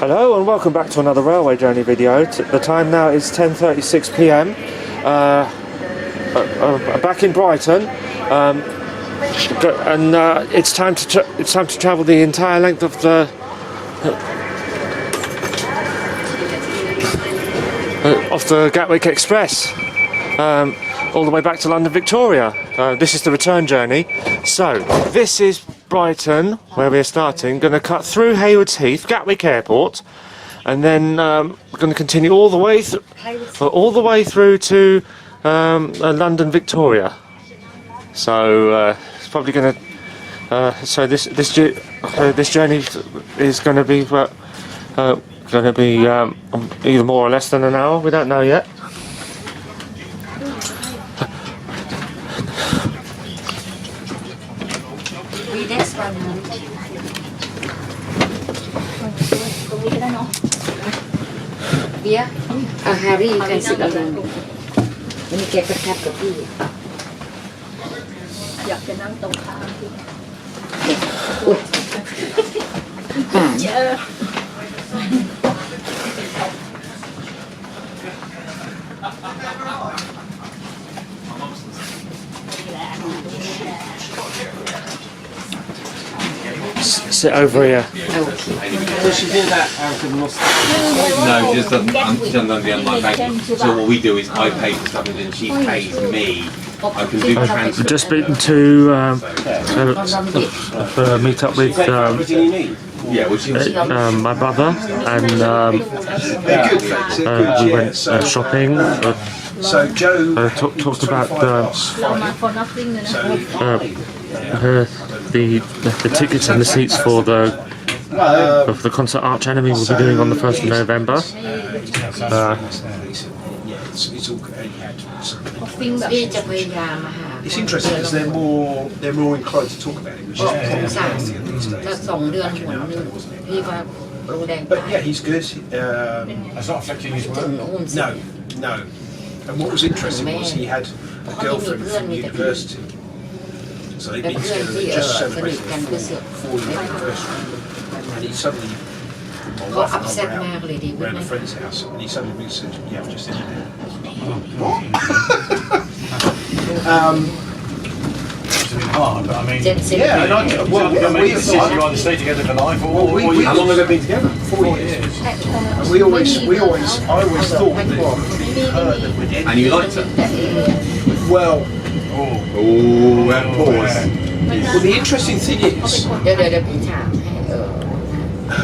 Hello and welcome back to another railway journey video. The time now is 10:36 p.m. Back in Brighton, and it's time to travel the entire length of the Gatwick Express, all the way back to London Victoria. This is the return journey. So this is Brighton, where we're starting. Going to cut through Haywards Heath, Gatwick Airport, and then we're going to continue all the way through to London Victoria. So it's probably going to. So this journey is going to be either more or less than an hour. We don't know yet. Yeah, Harry, you can sit alone. When you get the cap of tea. อยากจะนั่งตรงข้ามที่เจอ Sit over here. Does she do that out of lost? No, she just doesn't do the online banking. So what we do is I pay for stuff and then she pays me. I can do transfer. I've just been to meet up with my brother, and we went shopping. So Joe talked about the tickets and the seats for the concert Arch Enemy will be doing on the 1st of November. It's interesting because they're more inclined to talk about it, which is fantastic these days. But yeah, he's good. That's not affecting his work. No. And what was interesting was he had a girlfriend from university. So they've been together, they just celebrated their 4-year anniversary. And he suddenly, my wife and I were out around a friend's house, and he suddenly rings and said, yeah, I've just ended it. Hard, but I mean, yeah, and you either stay together for life or how long have they been together? 4 years. And I always thought that her that would end. And you liked her? Well, and pause. well, the interesting thing is,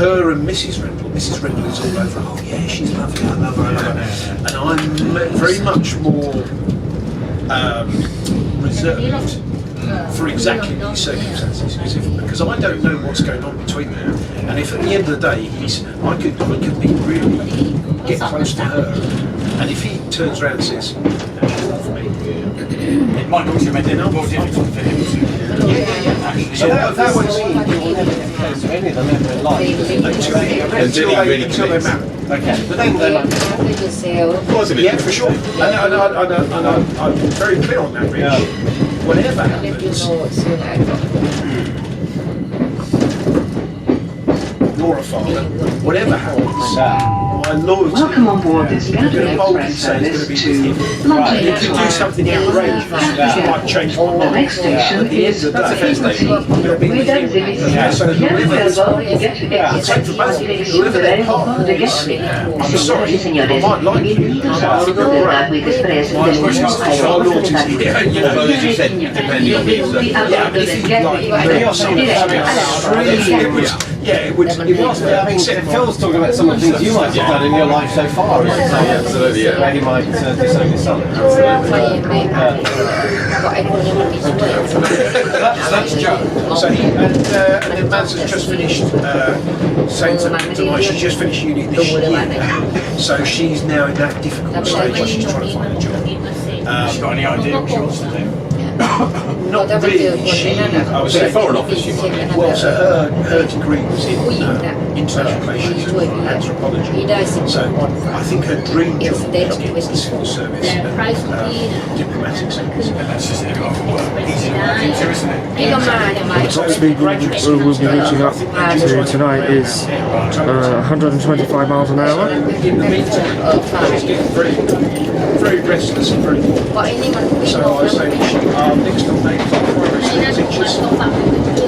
her and Mrs. Rendell is all over, oh yeah, she's lovely, I love her. And I'm very much more reserved for exactly these circumstances, because I don't know what's going on between them. And if at the end of the day I could be really get close to her, and if he turns around and says, "That's not for me," It might also make it more difficult for him to. Yeah. So that was until they're married. Okay, but then yeah, for sure. And I'm very clear on that, Rich. Whatever happens, Laura father, whatever happens, my loyalty. Welcome on board this Gatwick Express service to London If you do something outrageous, might change my mind. The next station is Frequency. With exhibits, So I'm sorry, I might like you. Gatwick Express Depending on it would. Phil's talking about some of the things you might have done in your life so far. Absolutely, yeah. Where he might do something something. That's Joe. So he and then Mads has just finished saying to me, she's just finished uni this year. So she's now in that difficult stage where she's trying to find a job. She's got any idea what she wants to do? not really. She, I was saying, Foreign Office, you might mean. well, so her degree was in international relations and anthropology. So I think her dream job is in the civil service and diplomatic service. That's just it. Easy to work into, isn't it? The top speed we'll be reaching up to tonight is 125 miles an hour. In the meantime, she's getting very restless and very bored. So I was saying, our next door neighbours are primary school teachers.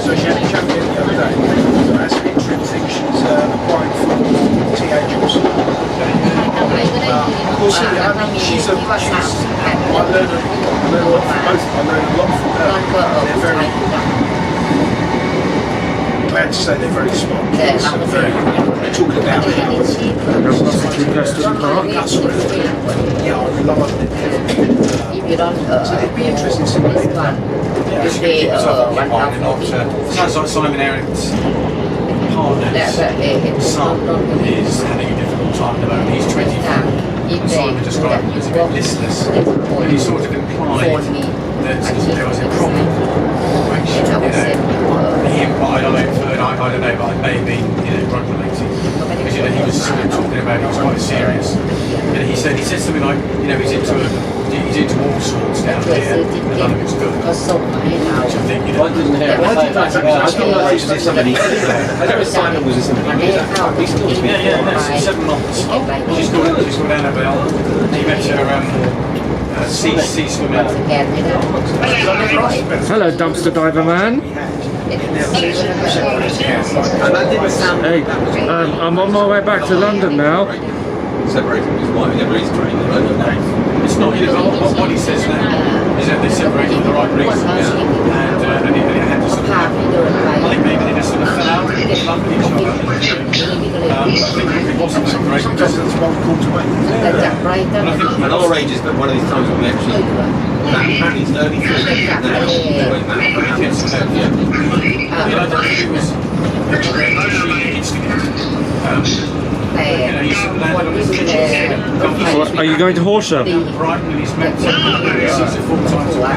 So she had a chat with me the other day. So that's an interim thing. She's applying for TA jobs. Of course, she's I learn a lot from both. I learn a lot from her. They're very glad to say they're very smart kids. They're talking about how yeah, I rely on it. So it'd be interesting to see what they've done. Sounds like Simon Eric's partner's son is having a difficult time at the moment. He's 24. Simon described him as a bit listless. And he sort of implied that there was a problem. Which, he implied, I don't know, but maybe, drug related. Because, he was sort of talking about, he was quite serious. And he said something like, he's into all sorts down here, and none of it's good. Which I think, Why didn't he? I don't know if Simon was somebody. He's still to be 7 months. She's gone down a bell. He met her sea swimmer. Hello, dumpster diver man. Hey, I'm on my way back to London now. Separated from his wife, never is training. It's not, what he says now is that they separated for the right reason, and he had to sort of, I think maybe they just sort of fell out, loved each other. I think it wasn't so great. That's one call to make. And I think at our ages, but one of these times when we actually, apparently it's early 40s now, I don't think it was emotionally instigated. Are you going to Horsham? Brighton, and he's met 6 or 4 times a week.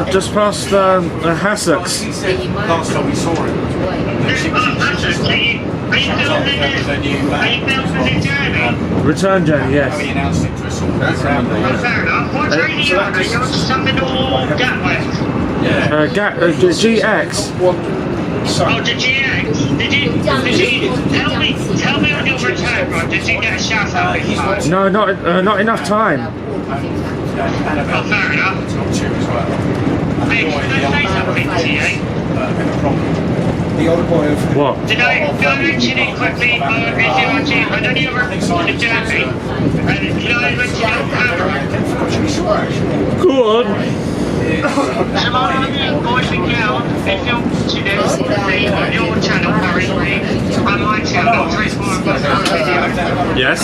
Just past Hassocks. Last time we saw him, Return journey, he yes. announced it to us all. Fair enough. What train are you on? Are you on Sunderland or Gatwick? GX. Oh, the GX. Did you tell me on your return, Rod, did you get a shout out? No, not enough time. Oh, fair enough. It's not too as well. Hey, can I say something to you? The old boy of What? Did I mention it quickly? I don't even want to do it. Did I mention it on camera? Go on. Tomorrow, boys and girls, if you're watching this, me on your channel currently, and my channel, 3, 4, 5 video. Yes.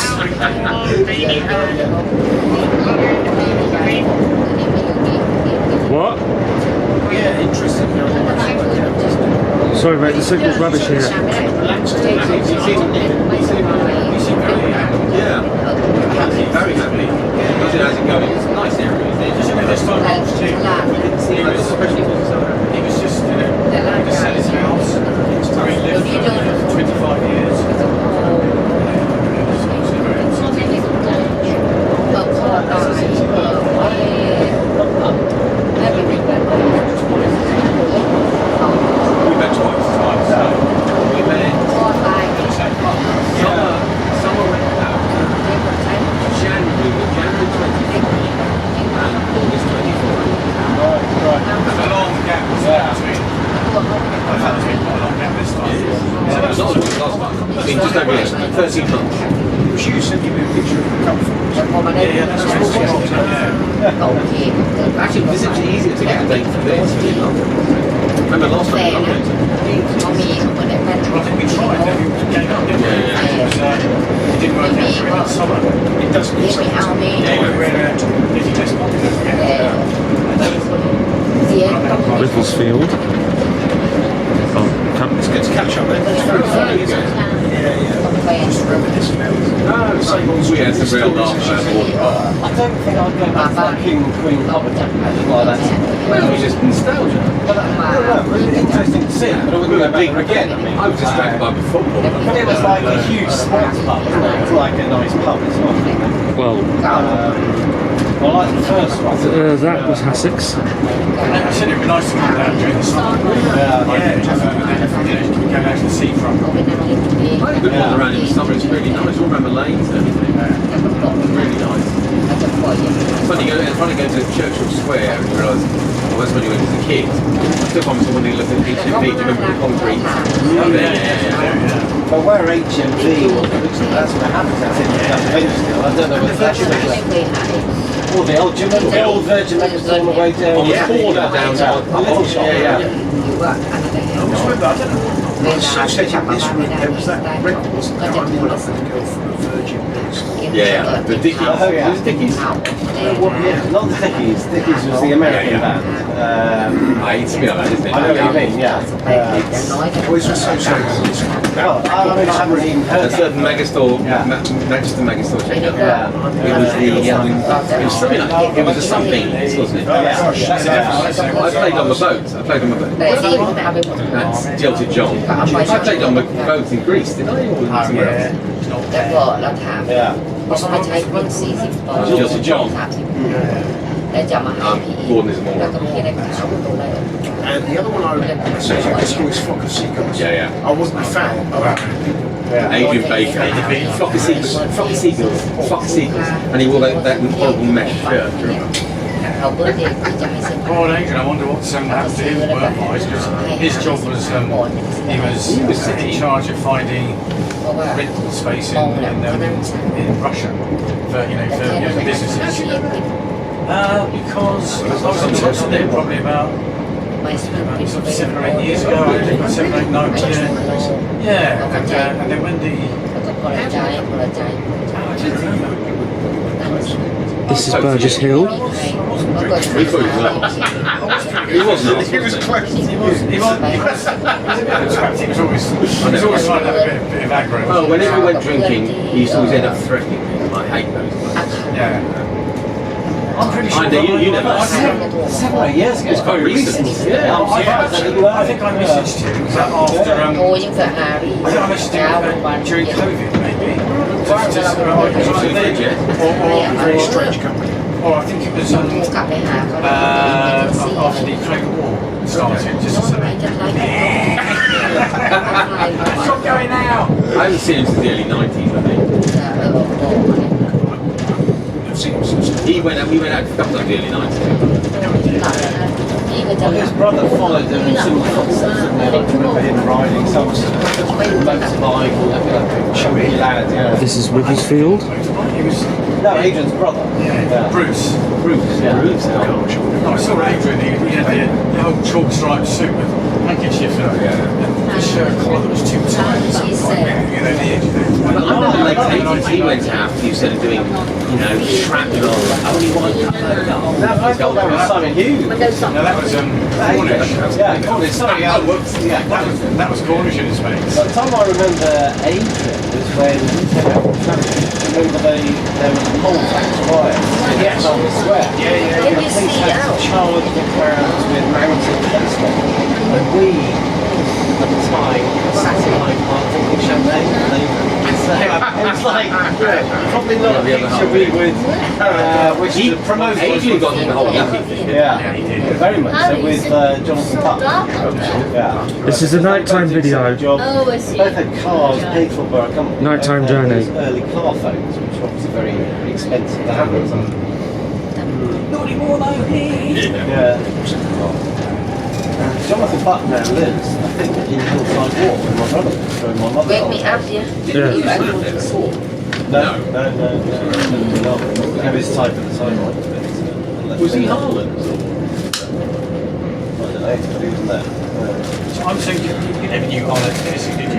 What? yeah, interesting. Sorry mate, the signal's rubbish here. Yeah. Very happy. How's it going? It's a nice area, isn't it? Just this time last year, he was just, he was selling his house. He lived for 25 years. We met twice. We met summer went out. January 24 and August 24. There's a long gap between. I've had quite a long gap this time. It was not as long as last time. I mean, just over 13 months. It was you sent me a picture of the comfort. Yeah, that's right. Actually, this is easier to get a date for this. Remember last time we went to I think we tried, then we gave up, didn't we? It didn't work out for that summer. It doesn't need something. Yeah, we were getting less popular. Littlefield. Oh, It's good to catch up then. Yeah, yeah. Just reminisce about it. No, same old We had some real laugh. I don't think I'd go back to that King and Queen pub again. Like that. Well, it was just nostalgia. But I don't know, really interesting to see, but I wouldn't go back again. I mean, I was distracted by the football. but it was like a huge sports pub, wasn't it? It was like a nice pub as well. Well, Well, I like the first one. that was Hassocks. I said it would be nice to come down during the summer. Yeah. Go down to the seafront. I had a good walk around in the summer. It's really nice. All around the lanes and everything. Really nice. It's funny going to Churchill Square and you realise, well, that's when you went as a kid. I took on someone who looked at HMV, do you remember the concrete? But where HMV was, that's where Habitat in still. I don't know whether that's or the old Virgin Megastore on the way down. On the corner down to Associated with this route, there was that record, wasn't there? I'm in love with the girl from the Virgin Megastore. Yeah, the Dickies. Oh, yeah. It was Dickies. Not the Dickies. Dickies was the American band. It's me like that, isn't it? I know what you mean, yeah. Always associated with this. Well, I haven't even heard A that. certain Megastore, Manchester Megastore check out. Yeah. It was the, it was something like, it was a something, wasn't it? I played on the boat. That's Jilted John. I played on the boat in Greece, didn't I? Or somewhere else? แล้วก็เราถาม Yeah. ว่าเขาใช้เพียง40 ปอนด์ Jilted John. แล้วจะมาหาพี่อีก Gordon is more. แล้วก็มีอะไรก็เอาตัวเลย And the other one I associated with school is Flock of Seagulls. Yeah. I wasn't a fan of that. Adrian Baker. Flock of Seagulls. And he wore that horrible mesh shirt, do you remember? เขาเบิร์ดเดย์ที่จะให้เซ็น Poor Adrian, I wonder what happened to him work-wise, because his job was, he was in charge of finding เพราะว่า rental space in Russia for, for businesses. Because I was in touch with him probably about sort of 7 or 8 years ago, 7 or 8, 9 years. Yeah, and then when the... แล้วก็พอละใจพอละใจ This is Burgess Hill. He thought he was up. He wasn't. He was close. He was a bit abstract. He was always trying to have a bit of aggro. Well, whenever we went drinking, he used to always end up threatening me. I hate those ones. Yeah. I'm pretty sure. You never. 7 or 8 years ago. It's quite recent. Yeah. I think I messaged him after. โทรยังกับฮารี่ I think I messaged เช้า him วัน during COVID, maybe. Very strange company. Or I think it was กลับไปหาเขา after the Ukraine war started. Just to say, stop going now. I haven't seen him since the early 90s, I think. I've seen him since. We went out a couple of the early 90s. พี่ก็จะ Well, his brother followed him in similar footsteps, didn't he? I remember him riding some motorbike, like a chubby lad, yeah. This is Wigglesfield. He was No, Adrian's brother. Bruce. Yeah. Bruce, I saw Adrian. He had the old chalk striped suit with handkerchief and the shirt collar that was too tight. She said The edge of it. But I know the late 80s, he went out, he started doing, shrapnel, only one cutlet. No, I thought that was Simon Hughes. No, that was Cornish. Yeah, Cornish. Sorry, That was Cornish in his face. But the time I remember Adrian was when remember there was a poll tax riot in on the square. Yeah. Can you see out? Charged the crowds with mounted policemen. And we, at the time, sat in like drinking champagne. So it was like, probably not a picture we would wish to promote. Adrian got in the whole yuppie thing. Yeah, he did. very much so with Jonathan Puck. Yeah. This is a nighttime video. Oh, I see. Both had cars paid for by a company. Nighttime And journey. those early car phones, which were obviously very expensive to have at the time. Not anymore though. Yeah. Jonathan Buck now lives, I think, in Hillside Walk with my brother. So my mother. wake me up yeah Yeah. you are going to school No. We have his type at the time. Was he Harland? I don't know, but he was there. I'm saying you never knew Arlette Hennessy, did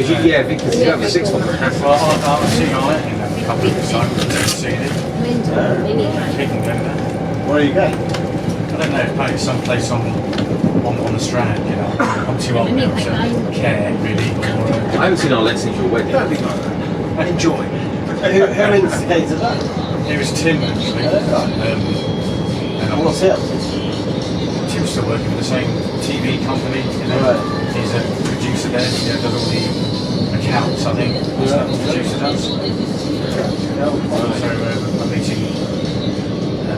you? Yeah, because you have a 6 one. Well, I've seen Arlette in a couple of times. I've never seen it. Hidden Glen. Where are you going? don't know if it's someplace on the Strand, you know. I'm too old now to care really. I haven't seen Arlette since your wedding. Don't be like that. And enjoy. Who instigated that? It was Tim actually. And What's it? Tim's still working for the same TV company, you know. Right. He's a producer there, you know, does all the accounts, I think. That's what the producer does. So I'm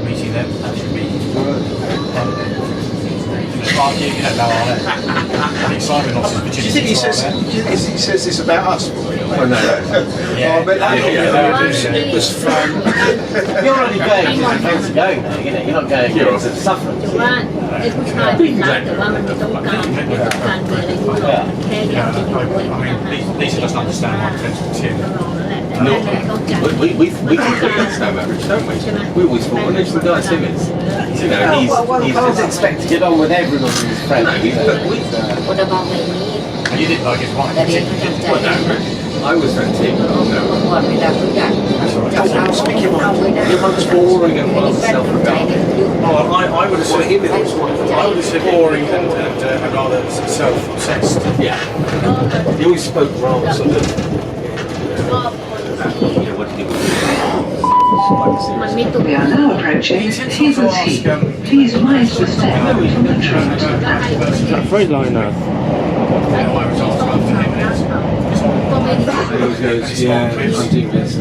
meeting them. That should be. You don't know Arlette. I think Simon lost his Do you virginity. think he says this about us? Oh, no. Yeah. Oh, but it was fun. You're only going because you fancy going there, you know. You're not going to suffer. แต่ว่าไอ้ผู้ชายที่รักแต่ว่ามันไม่ต้องการมีอะไรที่เราแค่อยากจะอยู่ด้วย I mean, Lisa doesn't understand my friends with Tim. นั่นแหละเข้าใจ We completely understand that, Rich, don't we? We always thought, well, it's the guy Tim is. You know, You can't he's expect to get on with everyone who's friends. What about my knee? You didn't like his wife, แต่เรียน did เข้า you? ใจ well, no, Rich. I was that Tim. เมื่อก่อนเวลาทุกอย่างจะเอาเอาไว้ได้ Everyone's boring and well ใจ self-regarding. เนี่ยคือ Well, I would have said boring and rather self-obsessed. Yeah. He always spoke rather sort of, ชอบคนที่ you know, what did he do? มันมีตัว We are now approaching Thameslink. Please mind the step from the train to the platform. Freightliner. I was asked about 10 minutes. ก็ไม่ได้ And he always goes, yeah, I'm doing this.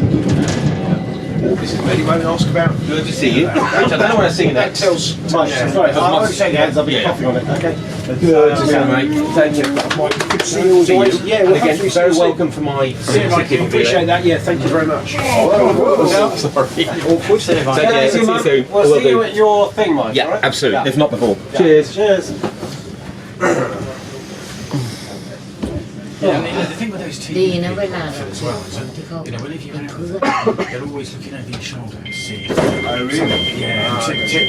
This is very Anyone ask about? good to see you. Rich, I don't know what I'm singing That next. tells. Right, sorry, I won't shake hands, I'll be coughing on it, okay? Good to see you, mate. Thank you. Good to see you as always. Yeah, And well, again, thank you. very welcome for my ticket. Appreciate that. Yeah, thank you very much. Sorry. Awkward. So, yeah, see you soon. We'll Will see you do. at your thing, Mike. Yeah, alright? absolutely. Yeah. If not before. Cheers. Cheers. Yeah, I mean, the thing with those TV ดีนะเวลา people as well is that, ที่เขา you know, when if เป็น you're เพื่อน they're always looking over your shoulder to see. Oh, really? Yeah,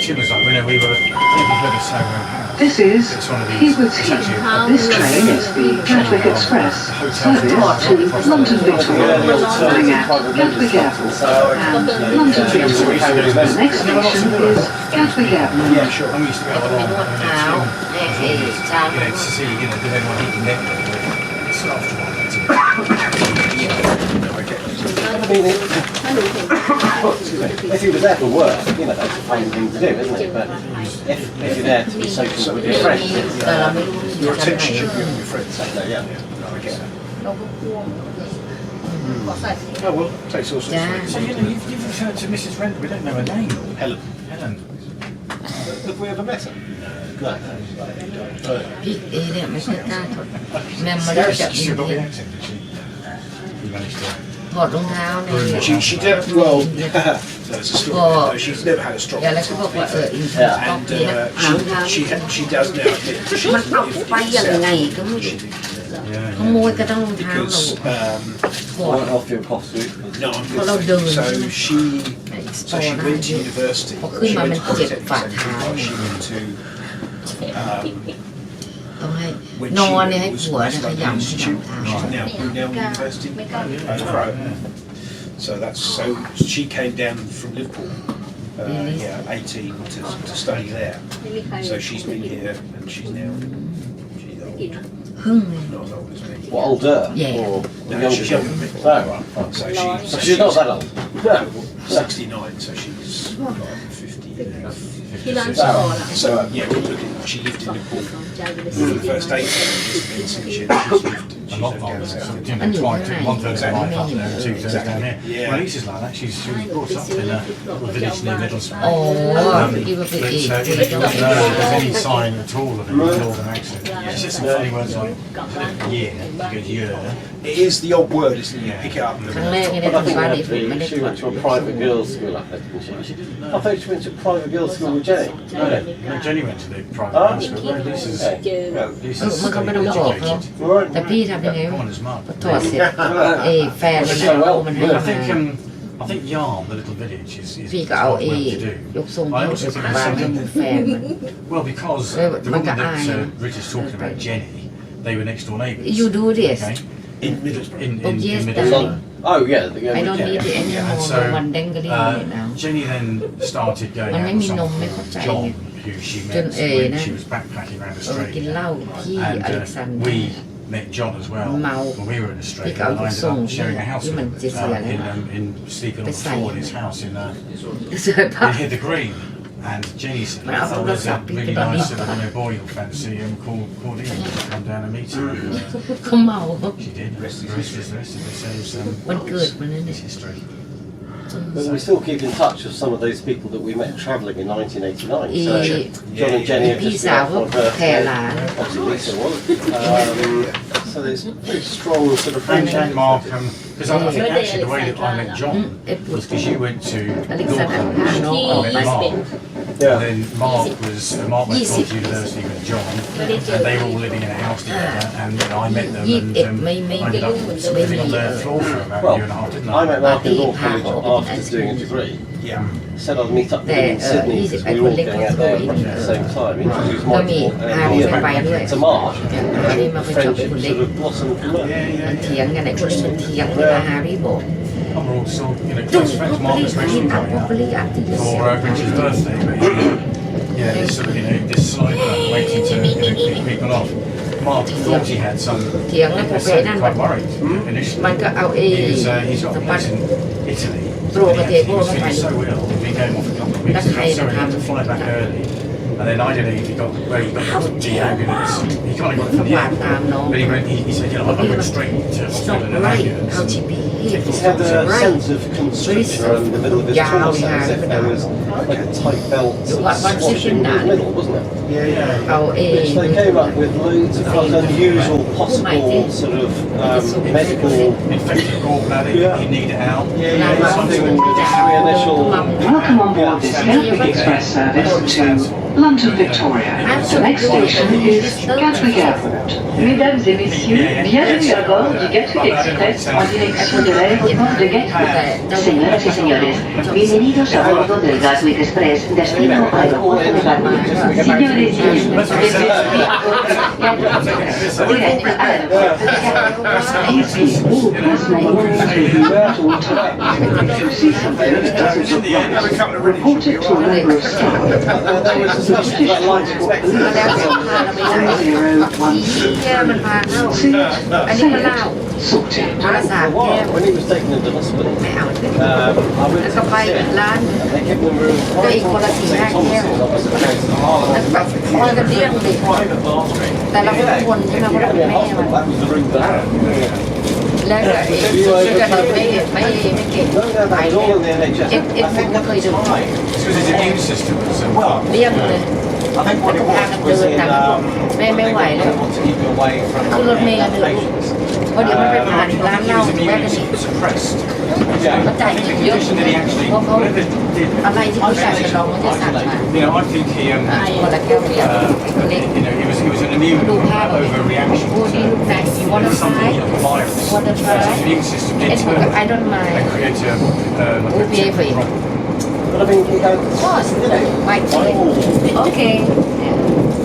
Tim was like, when we were, I think we heard of Soho House. This is It's one of these. Hebert It's Heath. actually This train is the Gatwick Express service to London Victoria, running at Gatwick Airport and London Victoria. The next station is Gatwick Airport. Yeah, sure. And we used to go จะไปน along วด and เท้า Tim, ในไอ้ชา you know, to see, you know, did anyone eat the neck? It's after one, that's it. I mean, if you were there for work, you know, that's a fine thing to do, isn't it? But if you're there to be social with your friends, แต่เราไม่รู้ Your ชั้นไหน attention should be on your friends. yeah. No, I get that. เราก็กลัวขอใส่ Oh well, takes all sorts Yeah. of things. So, you know, you've referred to Mrs. Rent, we don't know her name. Helen. Helen. Have we ever met her? No. พี่เอเนี่ยไม่ใช่กล้าถอดแม่มาแล้วจาก She อิน got เดี the ย accent, did she? You managed to. ถอดรองเท้าเนี่ย She did well. There's a story. Oh. No, she's never had a strong. แล้วเขาบอกว่าอินเดียต้อง And มีนะรองเท้า she does now. She, มันเอาไปยังไงก็ไม่รู้ขโมยก็ต้องรองเท้าเรา because ถอด Off your cough suit. no, I'm Well, I'm doing so it. she ไอ้ส so โต she ร์นั่น went to university. พอขึ้น She มา went มัน to เจ็บ Polytechnic ฝ่า and เท้า she went to ต้องให้ when นอนเนี่ย she ให้ was ผัวเนี่ยข West ยำ London ข Institute. ยำเท้า She's now University. ไม่กล้า Right. So that's so she came down from Liverpool. Yeah, 18 to study there. ไม่มีใคร So she's been here and she's now she's กิน old, พึ่งเลย not as old as me. What, older? Yeah. Or No, younger? she's younger than me. Oh, right. Fine. So So she's not that old? No. 69, so she's 50. ที่ร้านสอนอ่ะ So yeah, we're looking. She lived in Liverpool ใจจะไป for ซื้อ the ดี first 8 years. She's lived. A lot longer. She's So, lived you And know, you twice, know, one third of her life up exactly. there, two thirds down here. Yeah. Well, Lisa's like that. She was brought up in a little village near Middlesbrough. โอ้ที่ว่าเป็นเอก But ที่ if ต้อง there's any sign at all of it, northern accent. She said some funny words like year, good year. It is the odd word, isn't it? You pick it up. ครั้งแรกเนี่ยได้ But I ทำ think บ้านเด็กไม่ได้ she ถอด went to a private girls' school up there, didn't she? I thought she went to a private girls' school with Jenny. No, no. No, Jenny went to the private Oh. house, but Lisa's, เจอ Lisa's มันก็ไม่ต้องบอกเขา Right. แต่พี่ทำยังไง Come on, his mum. ถอดเสร็จเอ้แฟนมันเอามันให้ I มา think, I think Yarm, the little village, is พี่ก็เอา what เอ we're to ย do. กทรงให้ไปวางให้แฟนมัน Well, because Well, the but woman the that eye- Rich is talking about, Jenny, they were next door neighbours. You do this. Okay? In Middlesbrough. In Oh, yes, Middlesbrough. darling. Oh, yeah. I don't need it And anymore so, วันเด้งก็ได้เนี่ยนะ Jenny then started going มัน out ไม่ with มีนม someone ไม่เข้าใจ called ไง John, who she จน met เอ๋ when นะ she was backpacking around กิน Australia. เหล้าที่อเล็กซานเด And รีย we met John as well เมา when we were in ที่ Australia. เขา And I ส่ง ended up sharing a house ที่มัน with จะเสีย him แล้ว in sleeping on the floor in his house in เสื้อผ้า in Hither Green. And Jenny said, Well, oh, there's a I'll really put it nice on little boy you'll fancy called Ian to come down and meet you. And, เขาเมา she did. The rest is history. วันเกิดมันนั่นเอง It's history. But we still keep in touch with some of those people that we met travelling in 1989. So John and Jenny have พี่ just สาว been out ก็ on her แพรหลาน obviously Lisa was. So there's very strong sort of French friendship. and Mark, because I think actually the way that I met John was because you went to law college, I met Mark. And then Mark went to university with John, and they were all living in a house together, and I met them, and I ended up living on their floor for about a year and a half, didn't I I? met Mark in law college after doing a degree. Yeah. Said I'd meet up with him in Sydney because we were all going out there at the same time. Introduced Michael and Ian to Mark. อันนี้มาเป็นจบ Friendship คนเล็ก sort of blossomed from there. มันเถียงกันไอ้คนนี้มันเถียงเวลาฮารี่บอก And we're all still, close จุ๊บ friends. พ Mark ลี was อัน mentioned นี้ coming พ out ลีอันที่ for Richard's birthday, but this sort of, this slider waiting to pick people off. Mark thought he had some. เถียงแล้วผมไปนั่น quite worried initially. มันก็เอาเอ He's got ส a ปัน place in Italy. โปรประเทศ He พวก was เข้าไป feeling so ill. He came off a couple of weeks That's ago, how so he had to you fly back early. And then I didn't he got where he got the ambulance. He kind of got it from the airport. But he said, I went straight to It's not hospital in an right ambulance. how she behaved. He It's had not a right. sense of constriction around the middle of his torso, as if there was like a tight belt squashing in his middle, wasn't it? How Which they came up with loads of quite unusual possible sort of medical Infected gallbladder, he needed out. something with three initial. Welcome on board this Gatwick Express service to London Victoria. The next station is Gatwick Airport. Mesdames et messieurs, bienvenue à bord du Gatwick Express en direction de l'aéroport de Gatwick. Señoras y señores, bienvenidos a bordo del Gatwick Express destino aeropuerto de Gatwick. Señores y señores, directo al aeropuerto de Gatwick. Please be all personal belongings with you at all times. If you see something that doesn't look right, report it to a member of staff. There was a British transport police ที่มันพาเข้า อันนี้มันเหล้า sorted. โทรศัพท์ for a while when he was taken into hospital. ไม่เอา I went แล้ว to ก็ไป visit. ร้าน They kept them room Go eat quite one of St the Thomas's opposite Chelsea Harlem. แล้วแบบคอยกันเรียกเลย Private bathroom. แต่เราเป็นคนใช่ไหม If เพ you ราะเรา had เป็น a แม่ hospital, มัน that was the room for that. แล้วก็เอ็กซ์ก็ไม่เก่ง No, no, ไป that was all in the NHS. If I think we at the could do- time, It's because his immune system was well, เรียกเลย I think what it was in, Mẹ they hoài lắm. want to keep you away from Cứ lột mè là được. patients. เพราะเดี๋ยวมันไปผ่านร้าน he เหล้า was แวะกัน immune อีก suppressed. เขาจ่าย I เงิ think น the เยอะ condition that he actually, เพราะเขา whatever did, อะไรที่ผู้ชายจะลองมันจะสั่งมา I think he, คนละแก้วเบียร์เล็ก he was an immune overreaction พูดที่ลูกไหนมีวอเตอร์ไฟ something, a virus. Water His fry. immune system did เอ็ด turn กับ I don't mind and create like a Okay for you. problem. But I mean, he had, Of course white tea okay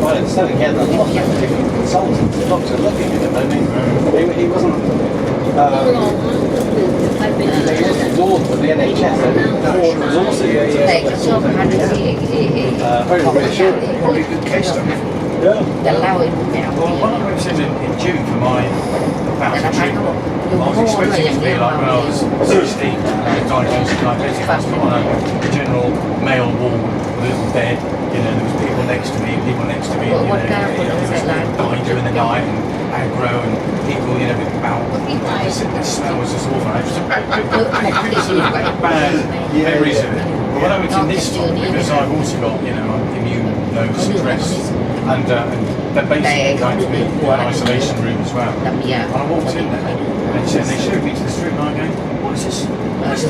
I understand he had a lot of different consultants, the doctor looking at him. I mean, he wasn't. They was adored by the NHS. More resources. แต่ก็ชอบทานด้วยที่ของอย่างนี้ Probably a good case study. แต่เหล้าไอ้ไม่เอา Well, when I went in June for my แต่ละ bout พั of นเขาบอก treatment, อยู่ I was โง่เลยอ expecting ย่าง to เดี be ยว like when I was 16, diagnosed with diabetic. I was on a general male ward, little bed, there was people next to me, dying during the night, and aggro, and people, with bowel. The smell was just awful. I just bad memories of it. But when I went in this time, because I've also got, I'm immune suppressed, and they're basically going to be an isolation room as well. ลำเบียร์ And I walked in there, and they showed me to the street, and I go, what is this? So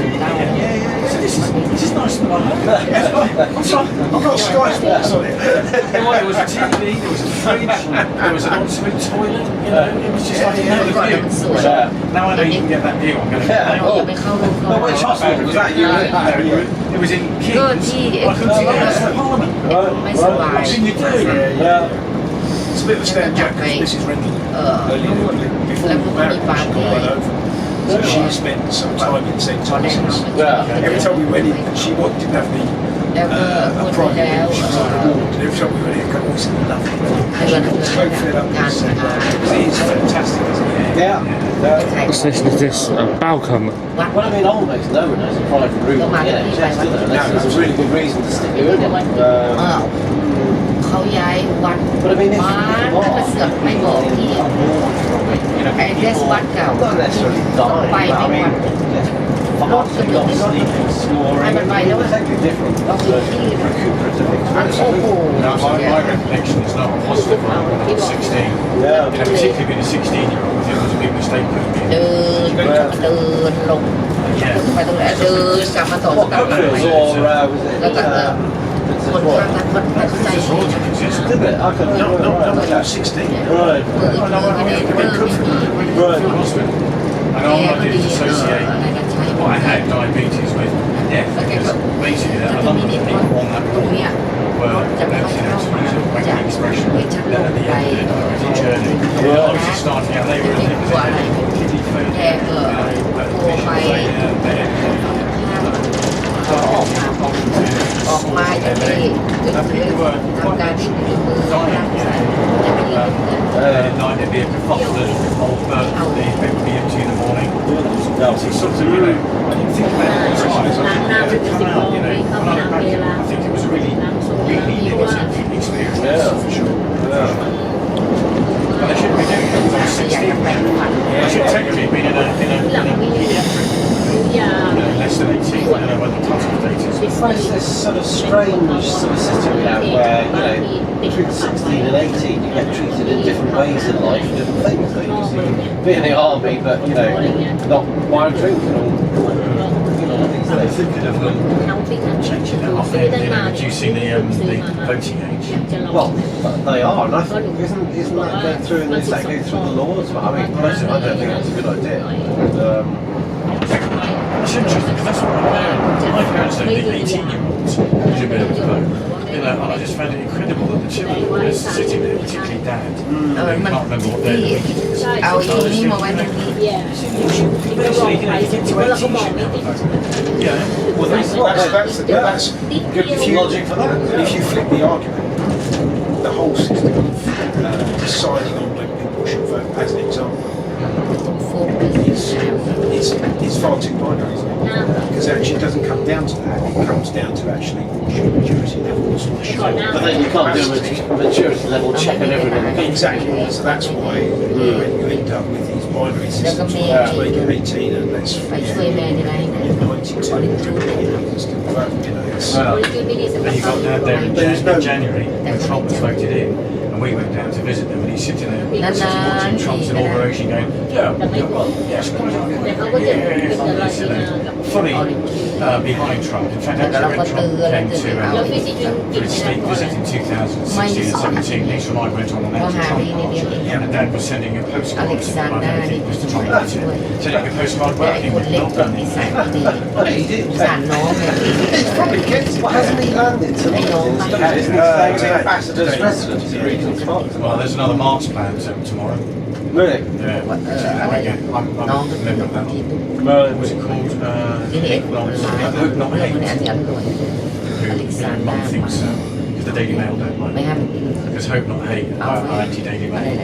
this is nicer than I had. I'm sorry, I've got Sky Sports on it. There was a TV, there was a fridge, there was an ensuite toilet, it was just like another view. Now I know you can get that view, I'm going to get เราอย่าไปเข้ารูปเขา Which hospital was that? You were in? It was in ก็ Kings. ที่ I couldn't see the rest of Parliament. ไม่สบาย What can you do? It's a bit of a stand jack because Mrs. Rendell, เออ before we were married, she came over. So she spent some time in St Thomas's. Every time we went in, she didn't have the a private she's on the ward, and every time we went in, go, oh, it's lovely. She's so fed up with it. It is fantastic, isn't it? Yeah. What's this? Is this a balcony? Well, I mean, almost no one has a private room in the NHS, do they? Unless there's a really good reason to stick you in it. เขาย้ายวัด But I mean, if วัดเสือกไม่บอกพี่ไอ้เดสวัดเก่า not necessarily dying, ต้องไป but I ไม่ mean, วัน fast and not sleeping, snoring, totally different. That's a recuperative โอ้โห No, my recollection is not positive when I was 16. Yeah. You know, particularly being a 16-year-old, it was a big mistake for me. เดินเดินลงไปตรงไหนเดินกลับมาต่อ What กลับมา countries or was it? แล้วก็คนข้างนั้นคนตัดใจ Did it? I couldn't Not remember. 16. Right. And all I did is associate what I had, diabetes, with death. Because basically, a lot of people on that board were bouncing out to use a wanking expression at the end of the diabetic journey. I was just starting out, they were in kidney failure, vision failure, ออกมาอย่างนี้ทำการที่มีมือรักษา at night there'd be a kerfuffle of old birds, they would be empty in the morning. So it's sort of, you know, I didn't think about it at the time, so I didn't come out, you know, when I look back, I think it was a really, really negative experience, for sure. But I shouldn't be doing it because I was 16. I should technically have been in a pediatric, less than 18, I don't know whether the touch was 18. It's like this sort of strange sort of system now where, you know, between 16 and 18 you get treated in different ways in life for different things. Like you can be in the army, but, you know, not while drinking or, you know, things And like they're thinking of changing that off there, you know, reducing the voting age. Well, they are, and I think, isn't that going through, and is that going through the laws? But I mean, personally, I don't think that's a good idea. It's interesting because that's what my parents don't think 18-year-olds should be able to vote. You know, and I just found it incredible that the children were just sitting there, particularly Dad, who can't remember what their politics was. เอาอีนี่มาไว้ตรงนี้ Basically, you know, you get to 18, you should be able to vote. Yeah. Well, that's good logic for that. And if you flip the argument, the whole system of deciding on when people should vote, as an example, it's far too binary, isn't it? Because actually it doesn't come down to that. It comes down to actually what's your maturity level, what's your But then you can't do a maturity level check on everything. Exactly. So that's why when you end up with these binary systems, let's make it 18 and let's ไปช่วยแม่ได้ไหม 92 and still vote, you know, it's, Well, then you got Dad there in January when Trump was voted in, and we went down to visit them, and he's sitting there watching Trump's inauguration going, yes, fully behind Trump. In fact, actually when Trump came to his state visit in 2016 and 17, Lisa and I went on an anti-Trump march, and Dad was sending a postcard to I don't think Mr. Trump wanted it, sending a postcard working with Melbourne. it's probably gets Well, hasn't he landed tonight? Isn't he staying at Ambassador's residence in Regent's Park? Well, there's another march planned tomorrow. Really? Yeah, I'm a member of that. What was it called? Hope Not Hate. Mum thinks because the Daily Mail don't like it. Because Hope Not Hate are anti-Daily Mail.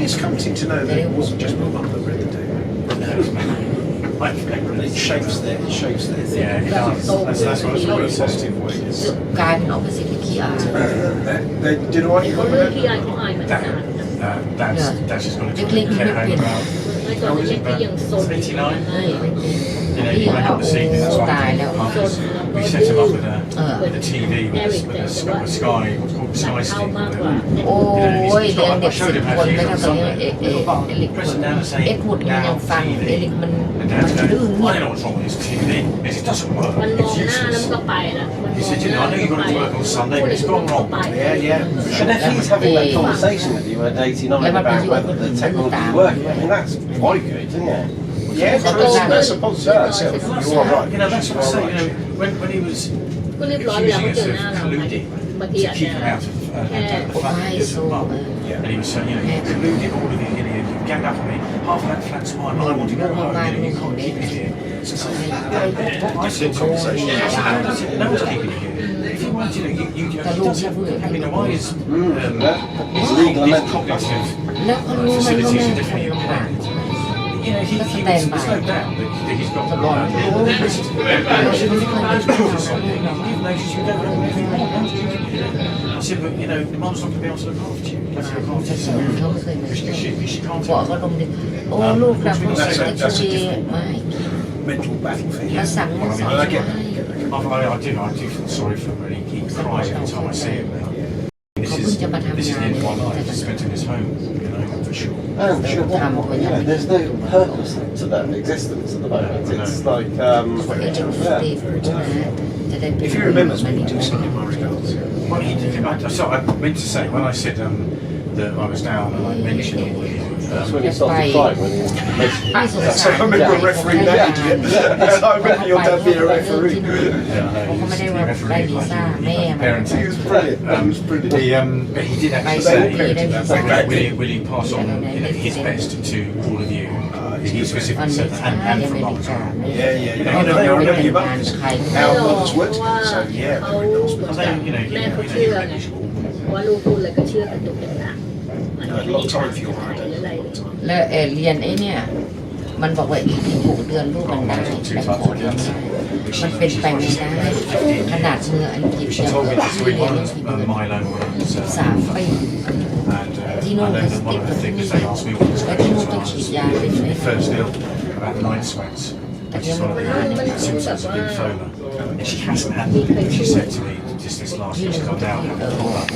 It's comforting to know that it wasn't just my mum that read the Daily Mail. It shapes their thing. Yeah, it does. That's what it's really positive way. กลายเป็นออกมาสิขี้อาย They did all right, you got with it? Dad's just got to get home about, how is it, about 89? You know, he went up this evening, that's why I came past. We set him up with a TV, with a Sky, what's called Sky Stick, whatever. โอ้ยเรื่องเด็ I ก showed 10 him คน how to ไม่ use it ต้อ on งไป Sunday. เอ็ก Pressing down and saying, หมุดมันยังฟังเอลิกมัน and Dad's going, I don't know what's wrong with this TV. It doesn't work, มันมอง it's หน้าแล้ว useless. มันก็ไปละ He said, you know, I know you've got to work on Sunday, but it's gone wrong. Yeah. And if he's having that conversation with you at 89 about whether the technology is working, I mean, that's quite good, isn't it? Yeah, that's a positive itself. You are right. You know, that's what I say, you know, when he was ก็เรียบร้อยเวลาเขาเจอหน้าเราบางที to อาจ keep จะ him out of the flat of his mum. And he was saying, you know, he colluded all of it, you know, he ganged up on me. half of that flat's mine, but I want to go home, you can't keep it here. So I said to him, no one's keeping it here. If you want, you don't have, why is cognitive facilities are different in Japan? There's no doubt that he's got the right. If you notice you don't know anything wrong, I said, but the mum's not going to be able to look after you. That's look after you. She can't take mental battlefield. I do feel sorry for him, but he cries every time I see him now. This is the end of my life, spent in his home, for sure. And sure, there's no purpose to that existence at the moment. It's like, If he remembers me, do send him my regards. Well, I meant to say, when I said that I was down and I mentioned all the... That's when he started crying, when he was... So I remember refereeing that idiot. I remember your dad being a referee. Yeah, parenting. He was brilliant. But he did actually say, will you pass on his best to all of you? He specifically said that, and from mum as well. Yeah. I remember your mum, because our mothers worked together, so yeah, very nice. I think, แม่เขาเชื่อไงว่าลูกพูดอะไรก็เชื่อกันทุกอย่าง A lot of time for your holiday. แล้วเรียนไอ้เนี่ยมันบอกว่าอีก6 เดือนลูกมันได้แต่ขอเรียนได้มันเป็นไปไม่ได้ขนาดเมื่ออังกฤษ She ยัง told me เรีย this น week ที่ on Milo was 3 ปี and I know that one of the things they asked me what was แล้วที่นู่นต้องฉีดยาเป็นไหม first ill about night sweats, which is one of the symptoms of lymphoma. And she hasn't had them. She said to me just this last week, she's got down and pulled up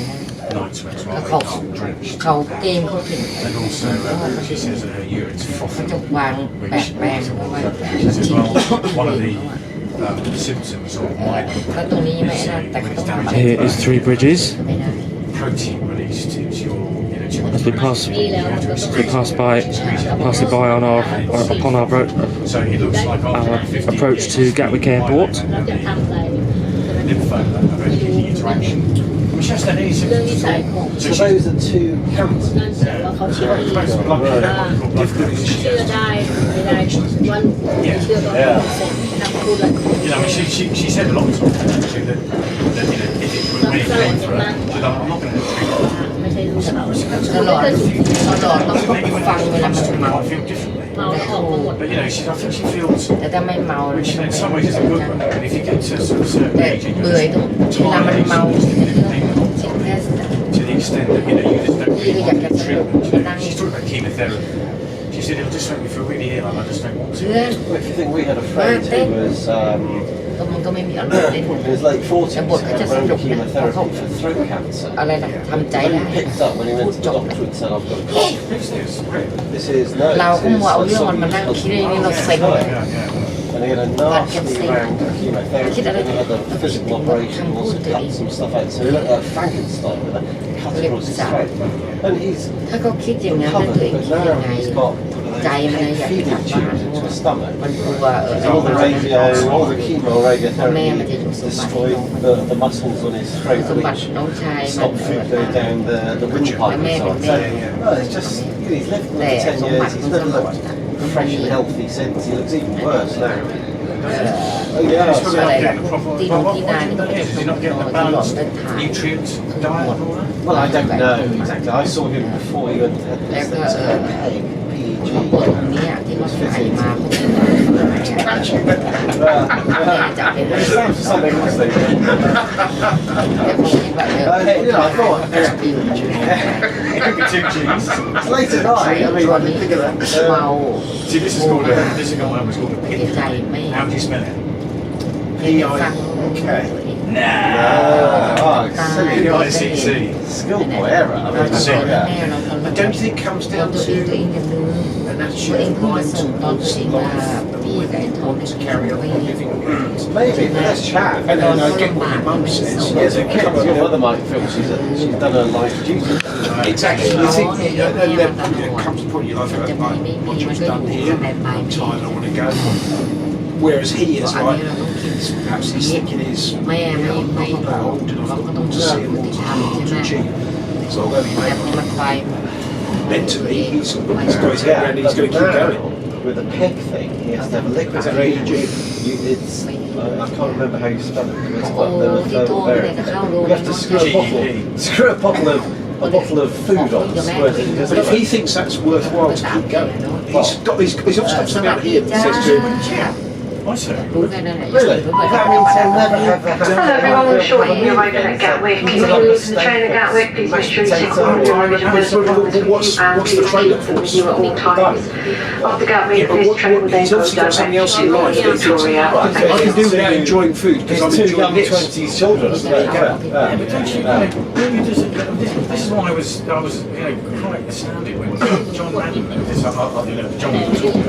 night sweats while they got drenched. เขาเกมเขาถึง And also, she says that her urine's เขา frothing. จะวางแปะแปลงไว้ She says, well, one of the symptoms of migraine แล้วตรงนี้ไม่ได้แต่เขาต้อง Here is 3 bridges. ไม่ได้ protein released into your, As we pass it by on upon our so it looks like approach to Gatwick Airport. เราจะทำอะไร lymphoma, a very key interaction. Which has that easy. เรื่องนิสัยของ So those are 2 cancers. นั่นแปลว่าเขาเชื่อเองว่าเชื่อได้ไม่ได้วันเชื่อก็ทำพูดอะไร I mean, she said a lot of times actually that if it really came for her, she said, I'm not going to take it. ไม่ใช่รู้สึกเรา ตลอดต้องฟังเวลามันเมา I feel differently. เมาแล้วออกมาหมด But I think she feels, แต่ถ้าไม่เมา which in some ways is a good one, but if you get to a sort of certain แต่ age and เบื่อ you're ตรงเวลามันเมาสิ่งแรก to the extent that you just don't really want the treatment. She's talking about chemotherapy. She said it'll just make me feel really ill and I just don't want to. เพื่อน If you think we had a friend who was ก็มันก็ไม่มีอะไรเล่น in his late 40s, And what could you underwent say? chemotherapy for throat cancer. อะไรนะทำใจได้ He picked up when he went to the doctor and said, I've got a cough. Who's this? Where? This is no. เราก็มัวเอาเรื่องมันมานั่งคิดเองนี่เราเซ็งเลย And he had a nasty round of chemotherapy, and he had a physical operation, also cut some stuff out. So he looked like Frankenstein with a cut across his throat. And he's ถ้าเขาคิดอย่างนั้นแล้ว recovered, ตัวเอง but คิดยัง now ไง he's got ใจมันอยากจะกลับ feeding บ้าน tubes into his stomach. มันกลัว All the radio, all the chemo radiotherapy destroyed the muscles on his throat. สมบัติน้องชายมัน Stop food going down the windpipe and so on. So, it's just, he's lived แต่ for 10 สมบั years, ติ he's มันส never มบัติ looked fresh and healthy since. He looks even worse now. Oh He's yeah, probably so, not getting the proper. Is he not getting the balanced nutrient diet and all that? well, I don't know exactly. I saw him before he went to have แล้ว this ก็ PEG. ปวดตรงนี้ที่เขาใส่มาเขาเป็นจะเป็น It sounds something else they do. แต่ผมคิดว่า You know, I thought ปิว Could be 2 G's. it's late at night. I mean, I didn't think of that. เมา See, this is called a pit. How do you spell it? ฟัง P-I-C-C. Schoolboy error. I mean, I don't think it comes เรา down ตัวเองตัวเอง to จะลืม an ตัวเอง attitude เพิ่งมา mind ส่งตอนตัวเองมาปีกับไอ้ทอง to carry on living. maybe, but let's chat. And then I get what your mum says. As a kid, your mother might feel she's done her life duty. Exactly. You think, and then there comes a point in your life where like, my job's done here, I'm tired, I want to go. Whereas he is like, perhaps he's thinking is, แม่ไม่ I'm not old เรา enough ก็ต้อง to เชื่อ see พฤ what ติกรรม to ใช่ไหม achieve. So although he แต่ may มันไป mentally, he's got his head around and he's going to keep going. With the peg thing, he has to have a liquid. It's I can't remember how you spell it. It's like you have to screw a bottle of food on. But if he thinks that's worthwhile to keep going, he's also got something out here that says to him, Really? That means they'll never have that. Hello everyone, we're shortly here arriving at Gatwick. If you're looking to the train at Gatwick, please make sure you take all your luggage and personal belongings with you and please keep them with you at all times. After Gatwick, this train will then go direct to Victoria. I can do without enjoying food because I'm enjoying this. 20s children. There you go. This is why I was quite astounded when John Madden, John was talking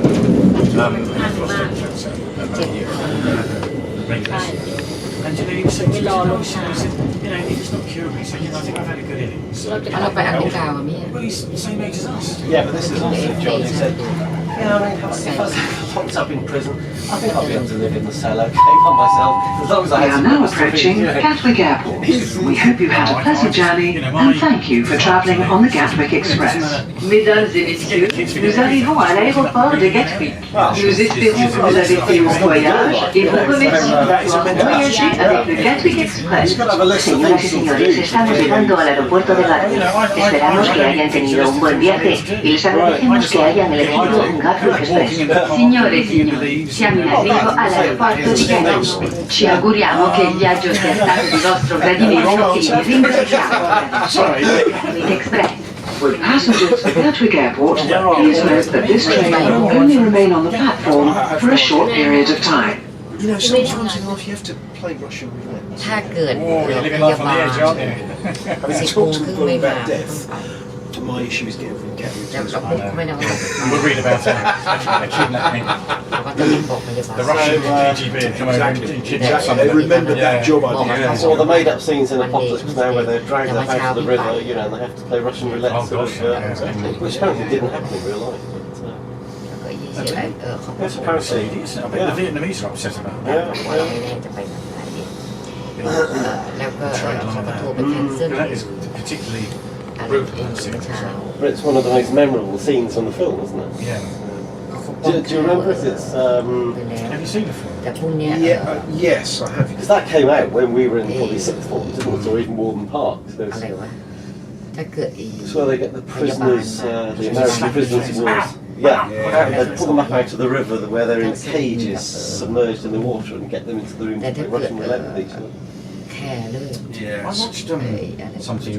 about you. And he was saying to me, he said, he's not curable. He said, I think I've had a good innings. Well, he's the same age as us. Yeah, but this is also John who said, if I was locked up in prison, I think I'll be able to live in the cell okay by myself, as long as I We are now approaching Gatwick Airport. We hope you had a pleasant journey and thank you for travelling on the Gatwick Express. Mesdames et messieurs, nous arrivons à l'aéroport de Gatwick. Nous espérons que vous avez fait un voyage et vous remercions d'avoir voyagé avec le Gatwick Express. Señoras y señores, estamos llegando al aeropuerto de Gatwick. Esperamos que hayan tenido un buen viaje y les agradecemos que hayan elegido un Gatwick Express. Signore e signori, siamo in arrivo all'aeroporto di Gatwick. Ci auguriamo che il viaggio sia stato di vostro gradimento e vi ringraziamo. Gatwick Express. For passengers at Gatwick Airport, please note that this train will only remain on the platform for a short period of time. Sometimes in life you have to play Russian roulette. ถ้าเกิด Living life on the edge, aren't you? I mean, I talk to people about death. My issue is getting from Gatwick to เราปุ๊บไม่ได้ว่า We'll read about it. Kidnapping. เราก็จะรีบบอกพยาบาล The Russian KGB come over and kidnap Exactly, they remembered that job I did. That's all the made-up scenes in Apocalypse now where they're dragged up out of the river, and they have to play Russian roulette, Oh, gosh, which apparently didn't happen in real life. Yes, apparently. I bet the Vietnamese are upset about that. แล้วก็เขาก็โทรไปแคนเซิล That is particularly อะไรเองเมื่อเช้า But it's one of the most memorable scenes on the film, isn't it? Yeah. Do you remember it? It's ไปแล้ว Have you seen the film? แต่พรุ่งเนี้ย Yes, I have. because that came out when we were in probably sixth form, didn't it? Or even Warden Park. So อะไร it's วะถ้าเกิดอีก where they get the prisoners, the American prisoners of war. Yeah, they pull them up out of the river where they're in cages, submerged in the water, and get them into the room to play Russian roulette with each other. แค่เรื่อง I watched something,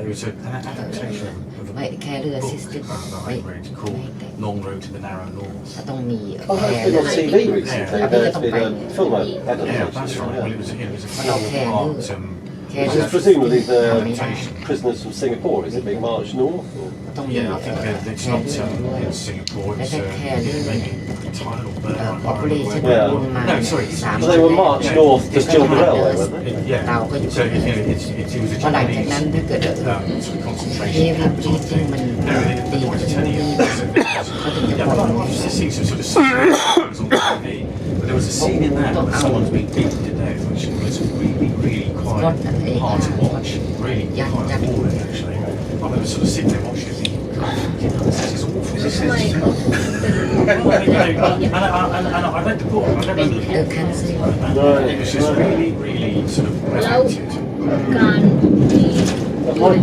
it was an adaptation of a ไม่แค่เรือซิสเต็ม that I read called Long Road to the Narrow North. ก็ต้องมี Oh, แค่ that's เรื been อ on TV recently. There's been a film adaptation. Yeah, that's right. Well, it was a four-part แค่ Which เรือ is presumably the prisoners from Singapore. Is it being marched north? Or? ต้องมี Yeah, I think it's not in Singapore, it's maybe Thailand or Burma. ออปเปอเรชั่น Yeah. ลงมา No, sorry. 3 Well, they were marched north to kill the railway, weren't they? Yeah, เราก็อยู่ so it was a พอหลังจากนั้น Japanese ถ้าเกิด sort of เฮ concentration ฟ camp วี่ or จริง something. มัน No, ดี they กว่า wanted to ที่ tell you. เขาถึงจะ Yeah, ปล่อย but I used to see some sort of things on TV. But there was a scene in that where someone's being beaten to death, which was really quite hard to watch. Really quite appalling, actually. I remember sort of sitting there watching it thinking, God, this is awful. This is... and I read the book. I never เออแคนเซิล It was just really sort of reacted. การที่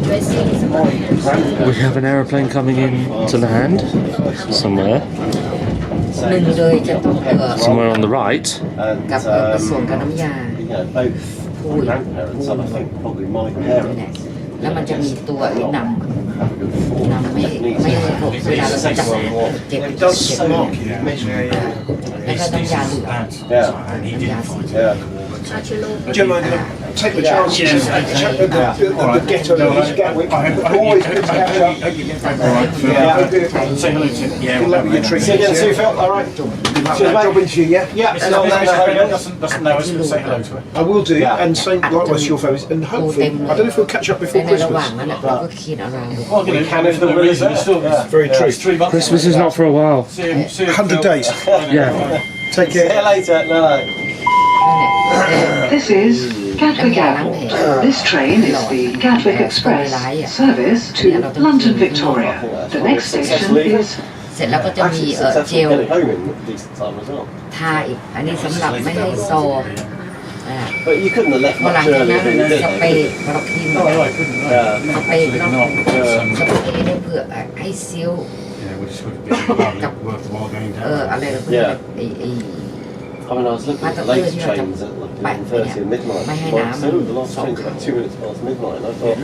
dressing สมัยนั้น We have an aeroplane coming in to land somewhere. หนึ่งเลยจะต้องSomewhere on the right. กับผสมกับน้ำยา Both grandparents, and I think probably my parents. แล้วมันจะมีตัวไอ้นำไม่ให้พวกเวลาเราจะเก็บ It does mark you, measure. แล้วก็น้ำยาเหลือ And he didn't fight it. Yeah. อาชิโร่ Do you mind take the chance to check the ghetto of Gatwick? Always good to catch up. Say hello to Good luck with your treat. See you again, Sue Phil. All right. Cheers, mate. Job into you, yeah? Yeah. Mrs. doesn't know us, but say hello to her. I will do, and same likewise to your families, and hopefully, I don't know if we'll catch up ใน before ระหว่าง Christmas. นั้นเราก็คิดอะไร We can if the will is there. Very true. 3 months. Christmas is not for a while. 100 100 days. Yeah. Take See you care. later. No. นั่นแหละ This is Gatwick Airport. This train is the Gatwick Express service to London Victoria. The next station is เสร็จแล้วก็จะมีเจล Get it home in decent time as well. ทาอีกอันนี้สำหรับไม่ให้โซ But you couldn't have left พอหลัง much จากนั้น earlier than you ส did. เปรย์พอเราครีม No, I couldn't. สเปรย์เราสเปรย์ Some, เนี่ยเพื่อให้ซิล which would be worth the while going อะไร down. เพื่อไอ้ I mean, I was looking at the later trains at like 11:30 and midnight. Well, so the last train's about 2 minutes past midnight, and I thought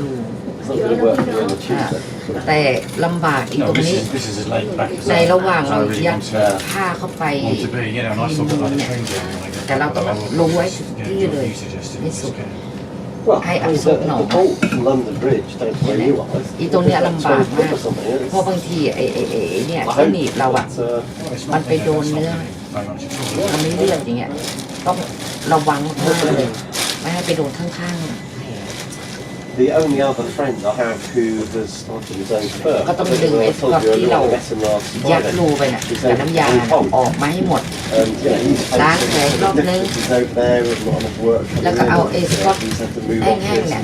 it's not going to work for me on the Tuesday. แต่ลำบากอีก No, ตรงนี้ this is as late back as ใน I ระหว่างเรา really ยัด want to, ผ้าเข้าไป want to be. You know, and I thought about the train journey when I get แต่เราต้อง back, but I รู้ไว้ will ที่ get เลย you suggested ไม่สุด okay. Well, I I mean, absolutely the not. bolt from London Bridge, down to where you are, อีตรงเนี้ย it's ลำบาก 12 quid มาก or something. เพราะบางทีไอ้เนี่ยที่หนีบเราอะ Well, it's not มันไปโดน that's เนื้อ not very much at all. มันไม่เลือดอย่างเงี้ยต้องระวังมากเลยไม่ให้ไปโดนข้าง The only other friend I have who has started his own firm, ๆก็ต้อง I ดึง think ไอ้ I สกอต told you ที่เรา earlier, I met him last ยัด Friday. รูไปน่ะกับน้ำยาน่ะออกมาให้หมด And yeah, he'sล้าง facing แผลรอบนึง difficulties over there with not enough work coming แล้วก็ in, เอาไอ้สกอต he's had to move แห้ง office. ๆเนี่ย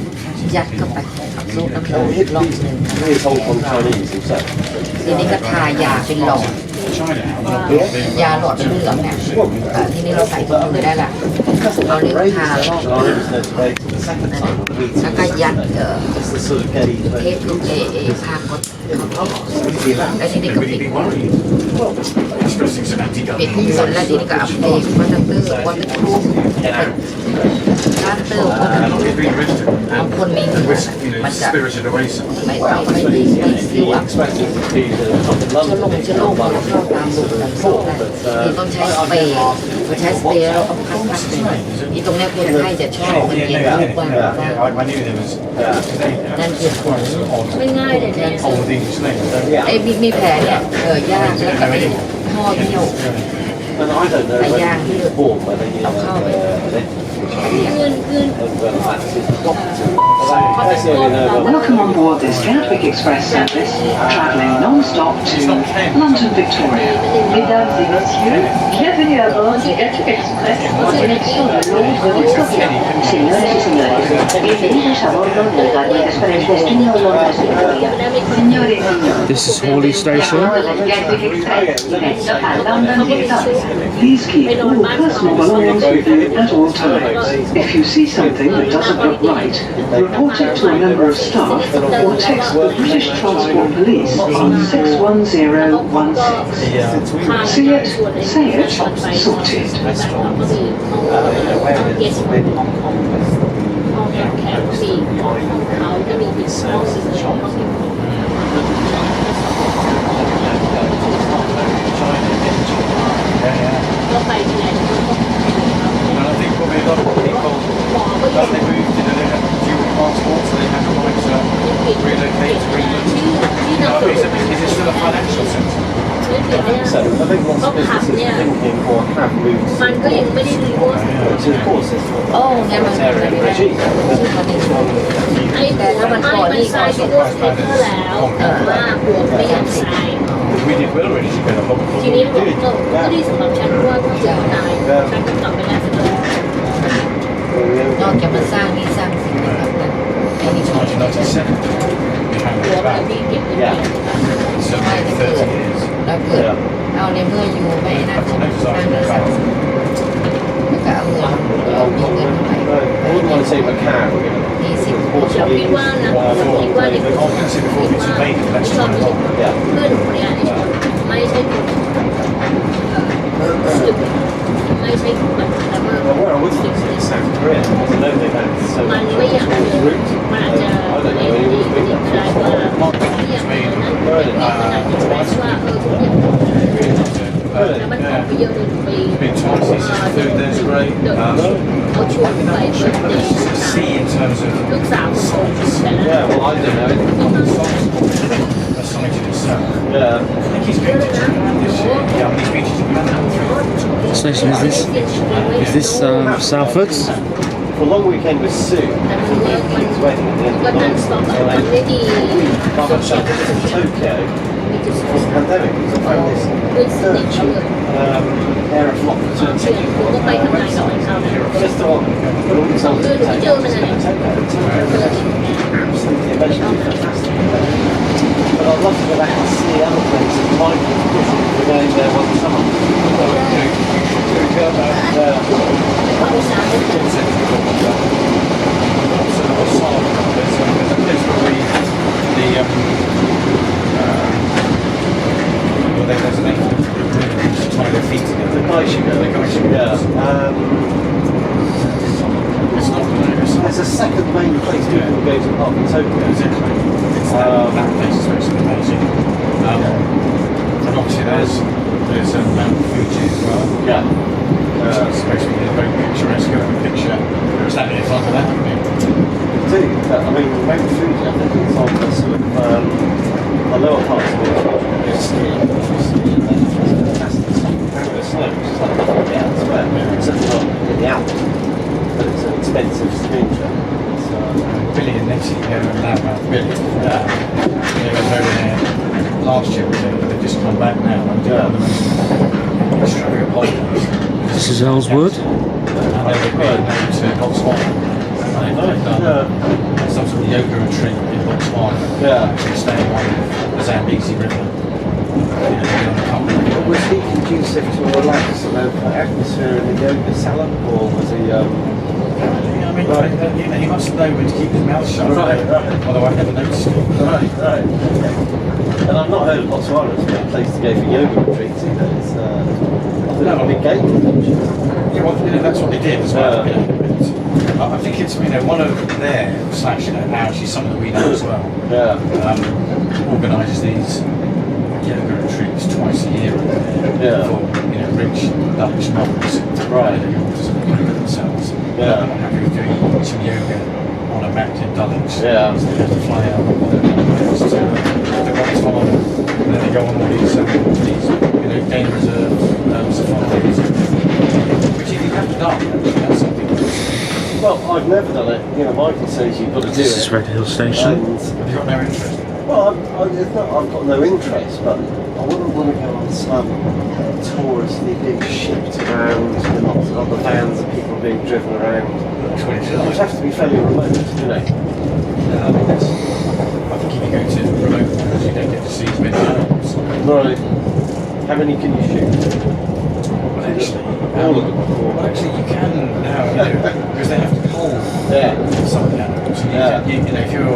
ยัดเข้าไปกับลูกน้ำร้อน And he's รอบนึง really told on Chinese himself. ทีนี้ก็ทายาเป็นหลอด China, I'm not being ยาหลอดเหลืองเนี่ยทีนี้เราใส่ถุงมือได้ละเอานิ้วทารอบ And I was there today for the second time of the week. แล้วก็ยัด Just to sort of gauge เท whether ปลูกผ้ากดแล้วทีนี้ก็ really ปิด big worry. Expressing some anti-gun. ปิดหมดแล้วทีนี้ก็เอาเอกวัตเตอร์วัตเตอร์ครูวัตเตอร์วัตเตอ And ร์ not being rigid บางคนมี and risk, you know, มันจะ spirited away some. ไม่ดีไม่ซิวอ่ะ expecting to be the top in เชื้อ London. ลงเชื้อโรคมันเข้าตามรูตามโซ่ได้นี่ต้องใช้สเปรย์พอใช้สเปรย์แล้วต้องพัดเลยนี่ตรงนี้คนไข้จะชอบมันเย็นรูปบ้าง I knew there was. นั่นคือผล ไม่ง่ายเลยเนี่ย Old English name. ไอ้มีแผลเนี่ยยากแล้วก็ไอ้ห่อเหี่ยว And I don't know whether Yeah. he's born, whether he has an เงิน and whether that's his property. That's the only know about Welcome on board this Gatwick Express service, travelling non-stop to London Victoria. Mesdames et messieurs, bienvenue à bord du Gatwick Express en direction de Londres Victoria. Señoras y señores, bienvenidos a bordo del Gatwick Express destino Londres Victoria. Señores y señores, This is Hawley Station. Gatwick Express directo a London Victoria. Please keep all personal belongings with you at all times. If you see something that doesn't look right, report it to a member of staff or text the British Transport Police on 61016. See it, say it, sorted. เขาจะมีเป็นห้องสีชมก็ไปที่ไหน And I think probably a lot of people, as they moved, you know, they had dual passports, so they had the right to relocate to England. You know, is it still a financial centre? so. I think lots of businesses are thinking or have moved มันก็ยังไม่ได้รู้ว่า to the core system. โอ้เนี่ยมัน Area regime. ไอ้แต่ถ้ามันก่อนนี่เขาใช้ด้วยสเปกเตอร์แล้วแต่ว่าหัวไม่อยากใช้ We did well already to go to Hong ทีนี้บอกก็ดีสำหรับฉันเพราะว่าถ้าจะตายฉันก็กลับไปแล้วจะ นอกจากมันสร้างนี่สร้างสิ่งนะครับนะไอ้นี่ชอบ 1997. We หัว handed แบบ back. นี้เก็บไว้ So ไม่ถ้าเกิด 30 years. แล้วเกิดเอาในเมื่ออยู่ไม่นั่นก็สร้างนี่สร้างสิ่งแล้วก็เอาเงินมีเงินเท่าไหร่ I wouldn't want to say Macau, you know. มีสิบ เราคิดว่านะเราคิดว่าเด็กคนนี้คิดว่าชอบที่เพื่อนคนนี้ไม่ใช่สึกไม่ใช่แบบแต่ว่า Well, where I was thinking in South Korea, because I know they've had so มัน much ไม่อยาก route. มันอาจจะเองดีดีได้ว่าไม่อยากนั่นเป็นขนาดที่แปลว่าแล้วมันออกไปเยอะเลยไป Been twice, food there's great. เขาชวนไปเปิดเดย์ See in terms of ลูกสาวของแต่ละ Yeah, well, I don't know. that's something to itself. Yeah. I think he's been to Japan this year. Yeah, he's been to Japan now. What station is this? Is this Salford's? For a long weekend with Sue, his wedding at the end ก็ of the นั่ง month. สอบแบบมันไม่ดี By myself in Tokyo for the pandemic, because I found this ด้วยสนิท virtual Aeroflot return เชื่อ ticket คุณก็ไปทำงานกับเขา Just the one amazing part of Tokyo. Exactly. That place is actually amazing. And obviously there's Mount Fuji as well. Yeah. Which is supposed to be very picturesque. Got a picture. There's that in front of that, I mean. I mean, Mount Fuji, I think it's on the sort of the lower parts of it. It's skiing, fantastic stuff. Apparently the snow, which is like the Alps, but it's certainly not in the Alps, but it's an expensive skiing trip. Billy and Nettie here and that about Billy. They went over there last year, but they've just come back now and doing one of the most extravagant holidays. This is Ellswood. And they've been to Botswana. They've done some sort of yoga retreat in Botswana. Actually staying on the Zambezi River. Was he conducive to a relaxed sort of atmosphere in the yoga salon, or was he? I mean, he must know when to keep his mouth shut. Although I've never noticed it. Right. And I've not heard of Botswana as a good place to go for yoga retreats either. It's a big game. Yeah, well, that's what they did as well. I think it's one of their / actually someone that we know as well. Organises these yoga retreats twice a year for rich Dutch monks. Right. They want to sort of prove themselves. I'm happy with doing some yoga on a mat in Dulwich. So they have to fly out to the Botswana, and then they go on all these game reserve safaris, which if you haven't done, that's something. Well, I've never done it. Michael says you've got to do it. This is Red Hill Station. Have you got no interest? Well, I've got no interest, but I wouldn't want to go on some touristy being shipped around with lots of other vans and people being driven around. Which have to be fairly remote, I think if you go to remote ones, you don't get to see as many animals. Right. How many can you shoot? Well, actually, all of them. Well, actually, you can now, because they have to hold some of the animals. And if you're, I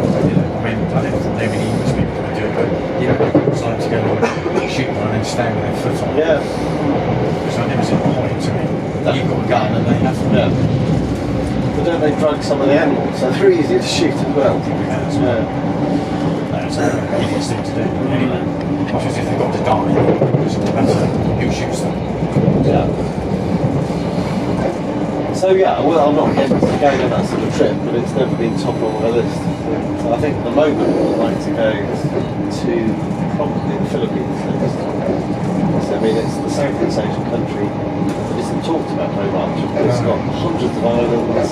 mean, I don't know many English people can do it, but it's like to go and shoot one and then stand with their foot on it. Because I never see the point. You've got a gun and they have to. But don't they drug some of the animals, so they're easier to shoot as well? That's the easiest thing to do. Anyway, because if they've got to die, it's no matter who shoots them. So I'm not against going on that sort of trip, but it's never been top on my list. So I think at the moment I'd like to go to probably the Philippines next. So, I mean, it's the Southeast Asian country that isn't talked about very much. It's got hundreds of islands.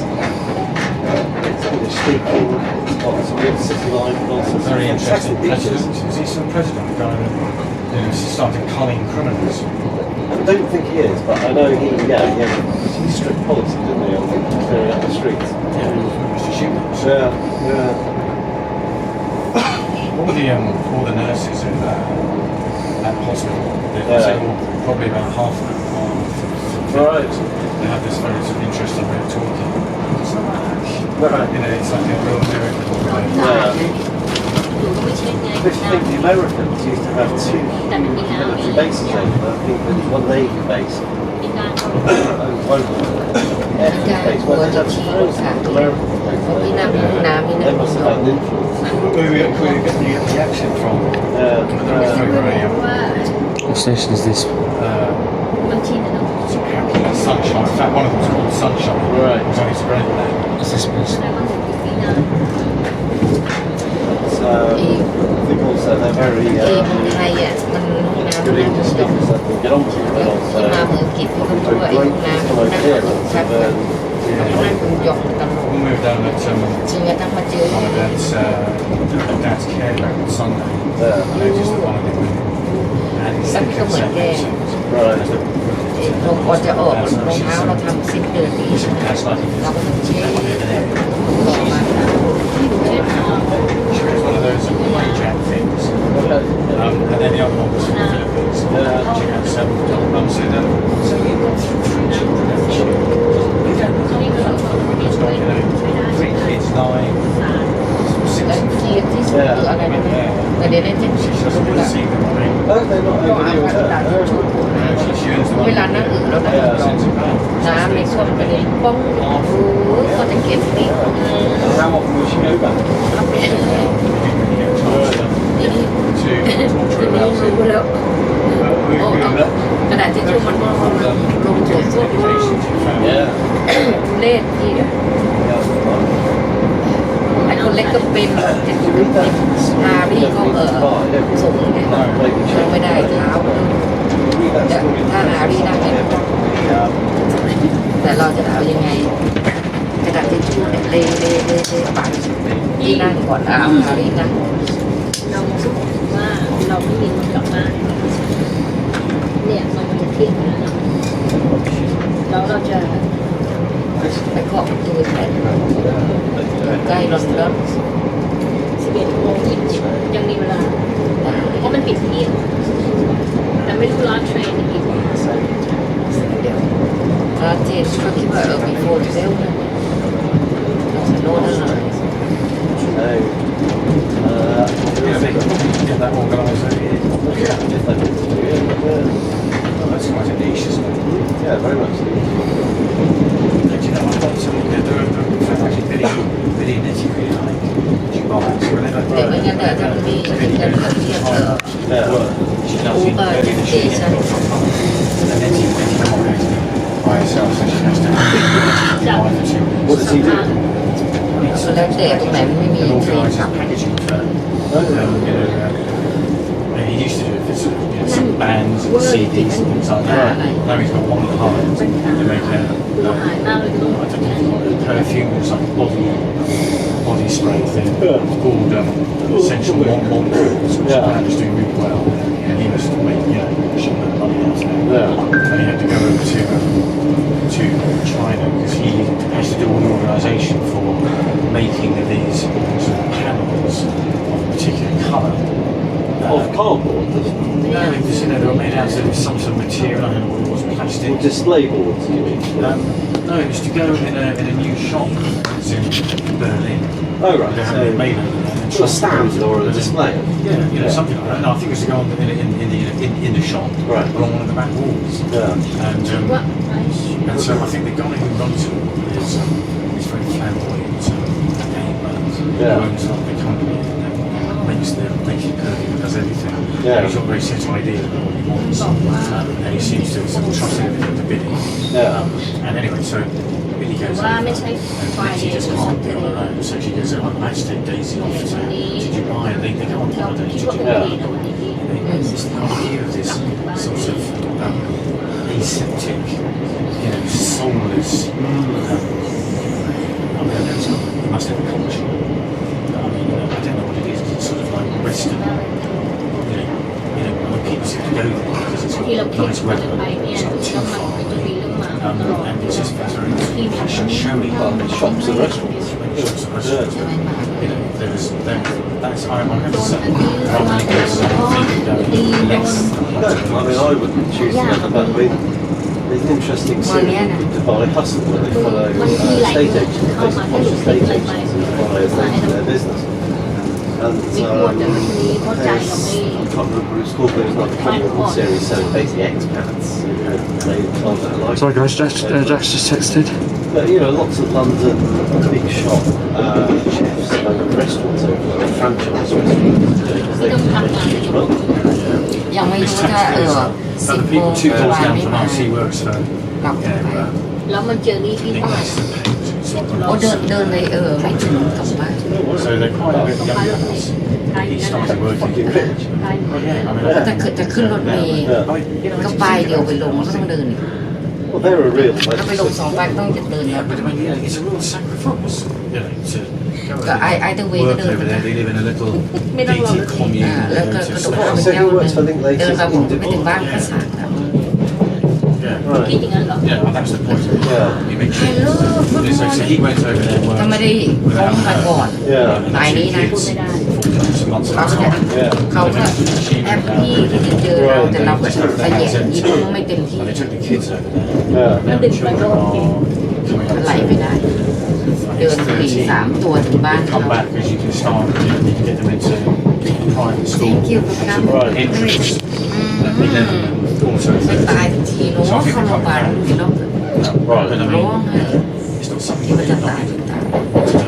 It's English speaking. It's got some real city life, but also some Very fantastic interesting beaches. Is he some president, the guy that started culling criminals? I don't think he is, but I know he had a strict policy, didn't he, on clearing up the streets. Yeah, he was to shoot them. All the nurses in at the hospital, they say probably about half of them are they have this very sort of interesting way of talking. It's not like, it's like a real miracle. If you think the Americans used to have two military bases over there, I think there was one Navy base. One Air Force base, where they had thousands of Americans over there. They must have had an influence. Where we get the accent from? What station is this? Sunshine. In fact, one of them was called Sunshine. Right. So it's a great name. What's this place? So, I think also they're very good English speakers that can get on with it, but also great to come over here and We'll move down at Dad's Care Lab on Sunday. I noticed that one of them Right. เราก่อนจะออกรองเท้าเราทำ10 เดือนนี้เราก็ต้องเช็คต่อมา She was one of those hijack things. And then the other one was from the Philippines. She had several mums in them. So you've got 3 children, haven't you? You don't know. It's got, 3 kids, 9, 6 แล้ว and เครียดที่สุดคืออะไรนะประเด็นนี้ She doesn't want to see them. I mean, ก็อาจจะตัดชุดเวลานั่งอื่นแล้วนั่งน้ำในส้วมกระเด็นป้องก็จะเก็บนิด how often will she go back? ทีนี้รู้แล้วโอ้กระดาษทิชชู่มันลงตัวสุดเล่นที่ไอ้คนเล็กก็เป็นฮารี่ก็สูงไงไม่ได้เท้าถ้าฮารี่นั่งเนี่ยแต่เราจะเอายังไงกระดาษทิชชู่เนี่ยเล่ปัดที่นั่งก่อนเอาฮารี่นั่งเราว่าเราไม่มีคนกลับมาเนี่ยมันจะเที่ยงแล้วเราจะไปเกาะประตูแทนใกล้รถแล้ว11:20ยังมีเวลาเพราะมันปิดเที่ยงแต่ไม่รู้ร้านเทรนอีกเดี๋ยวร้านเทรนก็คิดว่ามีโฟนเซลนะโน่นนั่นเลย Get that organised over here. That's quite a niche, isn't it? Yeah, very much. Do you know, I've got some very nitty-gritty like Dubai. เด็กไม่งั้นแต่ถ้ามีเงินก็เทียบอูเบอร์ดิสเซชัน By herself, so she has to drive for 2 weeks. What does he do? แล้วเด็กตรงไหนไม่มี An เทรน organiser ขับ packaging firm. And he used to do it for sort of, some bands and CDs and things like that. Now he's got one of the highs. They make I don't know, perfume or some body spray thing called Essential Molecules, which is doing really well. And he was making, shit load of money out of it. And he had to go over to China because he has to do all the organisation for making these sort of panels of a particular colour. Of cardboard? No, because they were made out of some sort of material, I don't know what it was, plastic. Or display boards, you mean? No, it was to go in a new shop that's in Berlin. Oh, right. They had it made over there. So a stand or a display? Yeah, something like that. No, I think it was to go on in the shop, right, along one of the back walls. Yeah. And so I think the guy who runs it is very flamboyant, who owns the company. Makes it perfect, does everything. Yeah. He's got a very set idea of what he wants, and he seems to sort of trust everything to Billy. And anyway, so Billy goes over, and Betty just can't be on her own, so she goes over, I had to take Daisy off to Dubai, and they go on holiday to Dubai. It's the idea of this sort of aseptic, soulless, he must have a culture. I don't know what it is. It's sort of like Western. When people seem to go there because it's got nice weather, it's not too far away. And it's just very fashion showy. Shops and restaurants. Shops and restaurants. That's I have to say. How many places I think go less. I mean, I wouldn't choose to go back. There's an interesting scene in Dubai hustle where they follow estate agents, basically posh estate agents who follow their business. And I can't remember what it's called, but it was like a Hollywood series, so basically expats, they told their life. Sorry guys, Jack's just texted. But lots of London big shop chefs and restaurants over there, franchise restaurants, because they make huge money. ยังไม่รู้ถ้าSo the people 2 doors down from us, he works for. แล้วมันเจอนี่ที่บ้าน โอ้เดินเลยไม่ถึงกลับบ้าน So they're quite a bit younger than us. He started working. Well, yeah, จะขึ้นรถเมล์ก็ป้ายเดียวไปลงก็ต้องเดิน Well, they're a real ถ้าไปลง2 ป้ายต้องจะเดิน but I mean, it's a real sacrifice, to go ก็ไอเดอร์เวย์ก็ work เดิน over there. They live in a little gated commune. แล้วก็กระโดดลง So เที่ยว he works for, I think, เดิน latest มาผมไม่ in ถึงบ้านก็สาย คิดอย่างนั้นเหรอ Yeah, well, that's the point. He makes sure. ฮัลโหล So he went over there. ก็ไม่ได้เขามาก่อนสายนี้นะเขาเนี่ยเขาก็แอปพี่ที่จะเจอเราแต่เราก็ขยันยิ้มไม่เต็มที่ And they took the kids over there.แล้วดึกไปก็ ไหลไม่ได้เดินปี3 ตัวถึงบ้านเขา Come back because you can start. You can get them into private school. Thank you for coming. Entrance. And then also ไม่ตายทันทีเนาะเข้าโรงพยาบาลดูสิเนาะ right, but I ร้อง mean, ไห้ it's not ที่ something มัน that จะ you're ตาย not.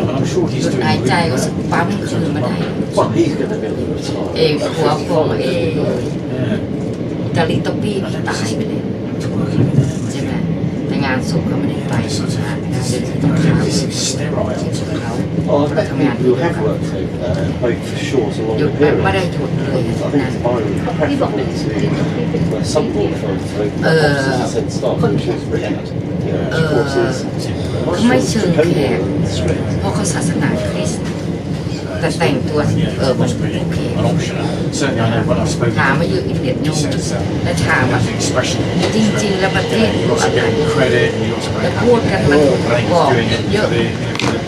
And I'm sure ห he's ยุด doing หายใจ really ก็ well. สึกปั๊มคืนมาได้ Well, he's going to be able to retire. หัวของอิตาลีตอปี้ตายไปเลยใช่ไหมแต่งานศพเขาไม่ได้ไปงานเดินที่ทำเขา sterile. เขา Oh, I've met people who have worked over there, both for short and หยุด longer แบบไม่ periods. ได้หยุดเลย I think นะ it's Byron preferable to some law firms to open offices and send staff, which is brilliant. You know, of course, it's ไม่เชิงแขก strict. เพราะเขาศาสนาคริสต์แต่แต่งตัวมันโอเค An option. Certainly, I know when I spoke ถาม to มาอยู่อินเดียโน่และถามว่า the expression, จริงๆ แล้วประเทศ he เขา also อะไร gave credit, and he also แต่ very พูดกันมัน I think บอก he's doing it เย for อะ the,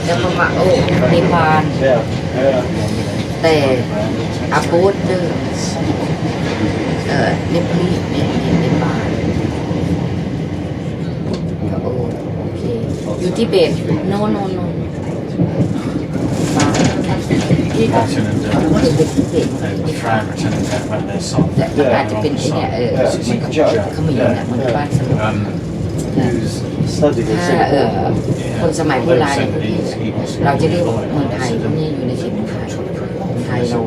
แล้วประมาณโอ้ในบาน Yeah, yeah. แต่อาโบสเดอร์เนปลีในบานก็โอเคอยู่ที่เบสโนที่ Brighton and คือเป็นที่เบส the Fran returning back when their son. แต่อาจจะเป็นไอ้เนี่ยมันก็เขามีเนี่ยมันบ้านสมุน Who's studied in ถ้า Singapore. คนสมัยโบราณเราจะเรียกว่าเมืองไทยเพราะนี่อยู่ในเขตเมืองไทยเรา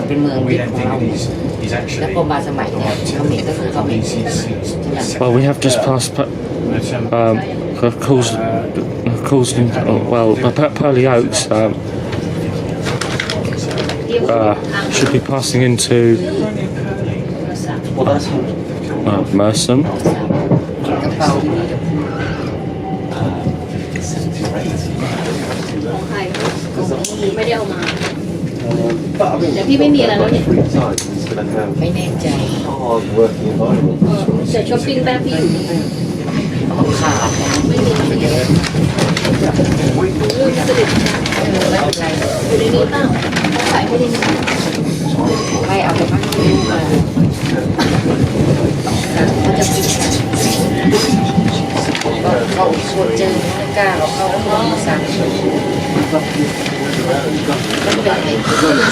เป็นเมือง We ที่ don't ของเรา think he's แล้ว actually. พอมาสมัยเนี่ยเขมรก็คือเขมร Well, we have just passed Coulston, well, Pearly Oaks. Should be passing into Well, that's Merstham. กระเป๋า ของใครไม่ได้เอามา but I mean, Yeah, people need a lot of- free time. He's going to have ไม่แน่ใจ hard working environment. จะช้อปปิ้งแป๊บพี่อยู่นี่ เอาขา ไม่มีไม่มีสลิด ไม่เป็นไร อยู่ในนี้เปล่าเขาขายให้ในนี้ ไม่เอาไปพักที่มาเขาจะปิดเขาควรเจอไม่กล้าเราเข้าห้องสั่ง มันเป็นไอ้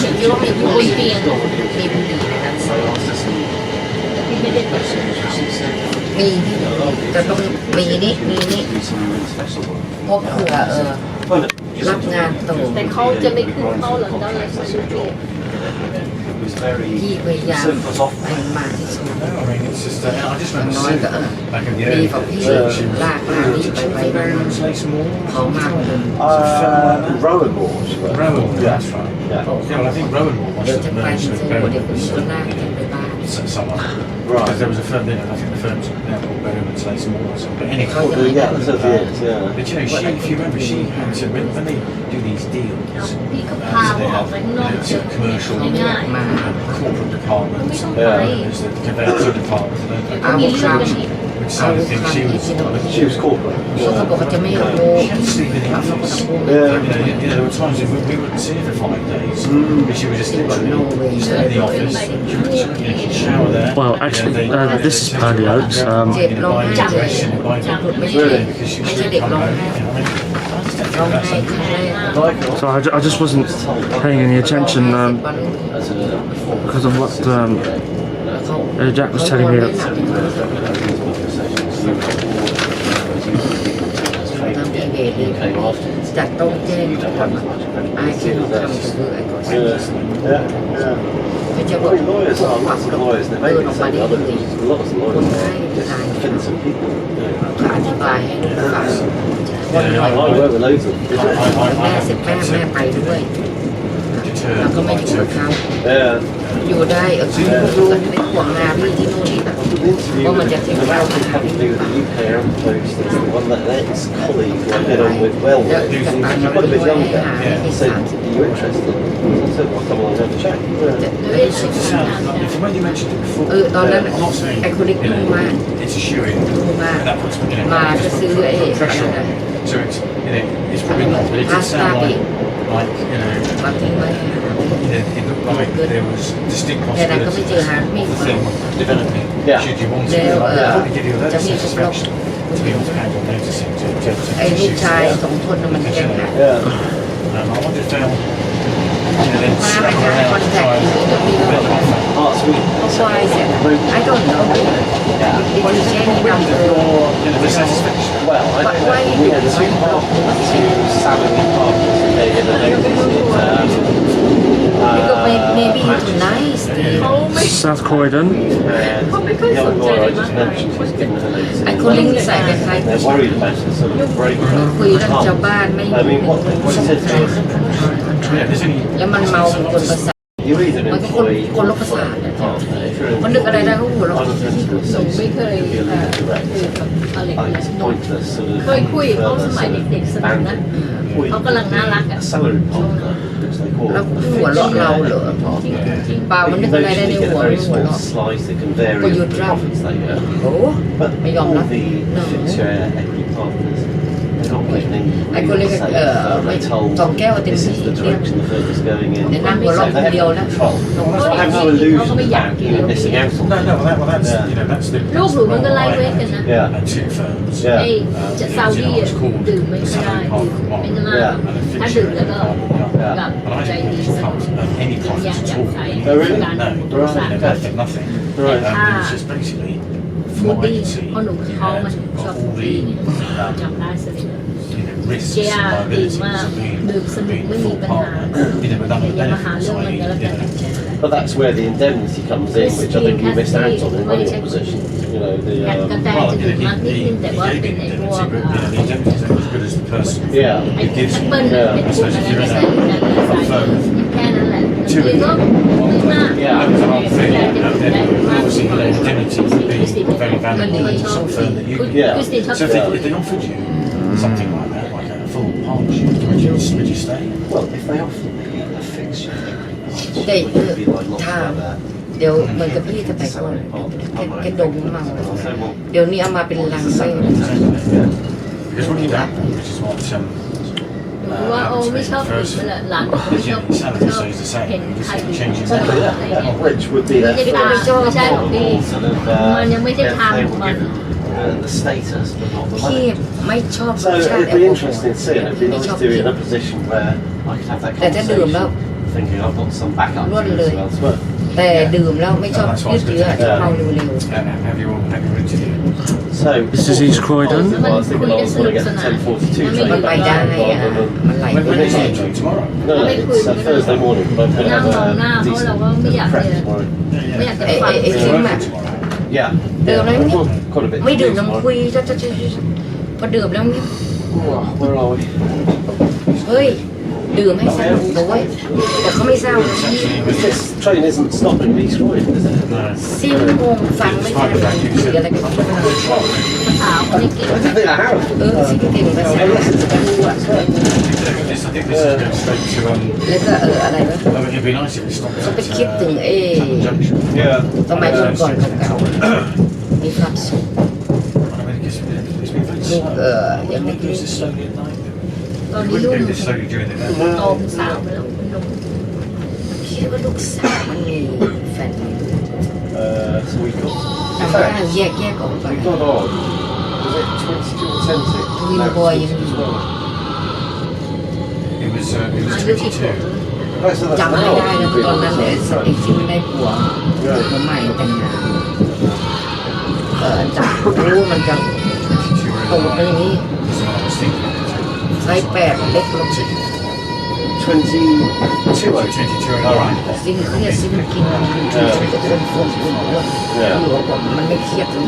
ที่ยูโรปอยู่บนเตียง มีบุหรี่ในนั้น พี่ไม่ได้เปิด มีจะต้องมีนี่เพราะเผื่อรับงานต่อ แต่เขาจะไม่ขึ้นเข้าหลังด้านเลยสุด It was very พี่พยายามให้มาที่สุด No, I mean, it's just, I just อย่าง remember น้อย seeing ก็ back in the ดี early กว่าพี่ days. ลากมานี่ไปมา Translate more. เขามากเลย Rowan Wars. Rowan, Yeah. that's right. Yeah. Yeah, well, I think Rowan Moore เดี๋ยว must จะ have ไป merged ที่ with โซ่ Berwick เดี๋ยวคุณ was ก็ลากกันไปบ้าน someone. Right. Because there was a firm, I think the firm's now called Berwick and Slater Moore or something. But anyway, Yeah, that's what it is, yeah. but you know, she, if you remember, she had to, when they do these deals, พี่ก็พา so เขา they ออก have ไปข้างนอก sort of commercial, ง่าย มา corporate departments, Yeah. there's the conveyancer department, เอาบุคคล which so I think she was, She was corporate. เขาบอกว่าจะไม่ยอมโลกเอาเขาก็ต้องพูด there were times when we wouldn't see her for 5 days, but she would just literally stay in the office, she'd shower there. Well, actually, this is Pearly Oaks. เจ็บร้อง Buy ไห้ the เลย dress and buy the ไม่ใช่เด็ก because she ไม่ was ใช่เด็ก come ร้อง home. ไห้ You know, I mean, I just don't ร้อง think ไห้ that's ครั้งแรก So I just wasn't paying any attention because of what Jack was telling me. จากต้องแจ้งก่อนไอ้ที่เราทำก็คือไอ้ก่อนไม่ใช่ว่า I mean, lawyers พวก are ฝัก lots of เรา lawyers. They เดิน may อ be อกมา saying ได้ other ดี things. Lots of คน lawyers ไข้ทาน offensive people. อธิบายให้ฟัง I work with loads of แม่เสร็จแม่ไปด้วย แล้วก็ไม่อยู่กับเขา Yeah. อยู่ได้คืออยู่กันเป็นห่วงนาพี่ที่นู่นนี่แบบ The interview with the American had to do with the UK Airport. It's the one that an ex-colleague who I get on with well with. He's quite a bit younger. Said, are you interested? I said, well, come along and have a chat. when you mentioned it before, ตอนนั้น I'm not saying ไอ้คนนี้ you พุ่ง know, มา it's a shoe in. พุ่งมา That puts you know, มาก็ซื้อไอ้ threshold. So it's you know it's probably not, but it did sound like you know มาทิ้งไว้ it looked like there was distinct แต่นั้นก็ไม่ possibilities เจอหาไม่ of the thing developing. Yeah. Should you want to, แล้ว I'll probably give you a จะ letter มี of ทุกโรค satisfaction to be able to handle noticing to ไอ้ลูก shoot ชาย through. สองคนน่ะมันแก้หา Yeah. I wonder if they'll you know, then มา scrap ไปหา around คอน and แทค try ที่ and ตรงนี้แล้ว Oh, sweet. why is it I don't know it is any number you know, the satisfaction. Well, I But don't why know. you We had do it? two partners, two salary partners, and they South Croydon. เขาไม่ค่อยสนใจเลยมากมายคนเจ็บ ไอ้คนลิงใส่คล้าย They're worried about it, sort of break. ๆคุยเรื่องชาวบ้านไม่ I mean, what he said to us, Yeah, there's only แล้วมันเมาเป็นคนประสาท you're either an มันก็คน employee คน or โรคประสาท a partner. If you're มันนึกอะไรได้ก็หัวเราะ on a principal หนูไม่ basis, เคย you'll be a little direct. คุยกับอะไร Like, it's pointless, sort of เคยคุยกับเขาสมัยเด็กๆสมัยนั้น เขากำลังน่ารัก a อ่ะ salary partner, which they call แล้ว it. หัวเราะเราเหรอ จริง เปล่ามันนึกอะไรได้ใน Usually get หัว a very หัว small เราะ slice that can vary Well, in you're the drunk. profits they earn. โอ้ But ไม่ยอม all รับ the No. share equity partners, they're not getting ไอ้คนเล็ก say, ไม่ they're told สองแก้วเต็ม this ที่ is the direction the firm is going ใน in. นั่งหัวเราะคนเดียวนะ I have no illusion about you missing out on no, that. no. Well, that's Yeah. you know that's the. ลูกหนูมันก็ไล่เวทกันนะ Yeah. And two firms. ไอ้ Yeah. จะซาอุดีอ่ะดื่มไม่ได้ดื่มไม่ได้ถ้าดื่มแล้วก็กับใจดี Any อยาก profits อยา at ก all. ใช้ Oh, really? การ No, โทรศัพท์ nothing, nothing. Right. It's just basically, มู from what ดี้ I can see, เพราะหนูท้องมันชอบ all มูดี้ the จำได้สนิท you know, risks เจีย and ดี liabilities มาก of being ดื่มสนุก being ไม่ a มี full ปัญหา partner, you know, without อย่า the มาหา benefits, เรื่องมันก็แล้ว i.e., กัน you know, But that's where the indemnity comes in, which I think you missed out on in one of your positions. You know, แผ่นกระ the แตจะดื่มมากนิดนึงแต่ว่าเป็นไอ้พวก the indemnity is as good as the person. yeah. ไอ้แอปเปิ้ลเนี่ยเป็นถุงอะไรไม่ใส่ใส่แค่นั้นแหละมันก็ไม่มาก That was a whole thing, and then obviously the indemnity would be very valuable to some firm that you. คริสตินชอบ So if they offered you something like that, like a full partnership, would you stay? Well, if they offer me a fixed share, แต่ it would be like lots ถาม like that. เดี๋ยวเหมือนกับพี่สมัยก่อนแกดมเมาเดี๋ยวนี้เอามาเป็นลังไม่ Because what you don't want, which is what หรือว่าโอ้ไม่ชอบดื่มเลยหลานไม่ชอบเห็นใครดื่มชอบอะไรเงี้ย Which would be ไม่ that ใช่ไม่ใช่ของพี่ sort of, มันยังไม่ใช่ทางของมัน the status, but not the พี่ money. ไม่ชอบร So สชาติ it'd แอล be กอฮอล์ interesting to see, and it'd be nice to be in a position where I could have that แต่ถ้าดื่มแล้ว conversation, thinking I've got some backup Luôn to lời. elsewhere. แต่ดื่มแล้วไม่ชอบยืดเยื้อชอบเมาเร็ว have your interview. So This is East Croydon. well, I was thinking I was going to get the 10:42 ๆมัน train. ไปได้อ่ะมันไหล When ไป is ได้ it tomorrow? No, it's Thursday morning, but I'm going to นั่ง have มองหน้า a เขาเรา decent ก็ไม่อยาก prep จะ tomorrow. ไม่อยากจะ ไอ้ ฟัง ไอ้ซิมอ่ะ Yeah. ดื่มแล้ว We've นี่ got quite a bit ไม่ to ดื่ม do น้ำ tomorrow. คุยจะพอดื่มแล้วนี่ Where are we? เฮ้ยดื่มให้สนุกด้วยแต่เขาไม่เศร้านะพี่ This train isn't stopping me Croydon, is it? ซิมงงฟังไม่ทันเลยคุยอะไรกัน ภาษาคนนี้เก่ง I don't think I have. ซิมเก่งภาษารู้อ่ะ I think this is going straight to. แล้วก็อะไรวะ I mean, it'd be nice if it stopped ก็ at ไปคิดถึง Clapham Junction. Yeah. สมัยก่อนๆเก่าๆมีความสุข I mean, it's been very ลูก slow. ยังไม่ Do this slowly at night. ตอนนี้ We ลูก do this slowly during the day. โตเป็นสาวไปแล้วเป็นหนุ่ม คิดว่าลูกสาวมันมีแฟนไหม So we got. แต่ In ว่า fact, แยกออกไป we got on. Was it 22 or 10? Twin boy and- It was อายุกี่ขวบ Oh, so that's จำไม่ now. ได้แล้วตอนนั้นเนี่ยไอ้ซิมได้ผัวผัวใหม่แต่งงานจำรู้มันจะโตไปอย่างนี้ was what I was thinking. ไซส์8เล็กลง 22. 22 right. ซิมเครียดซิมกินมันจะเป็นคนอ้วนอยู่กับผมมันไม่เครียดเลย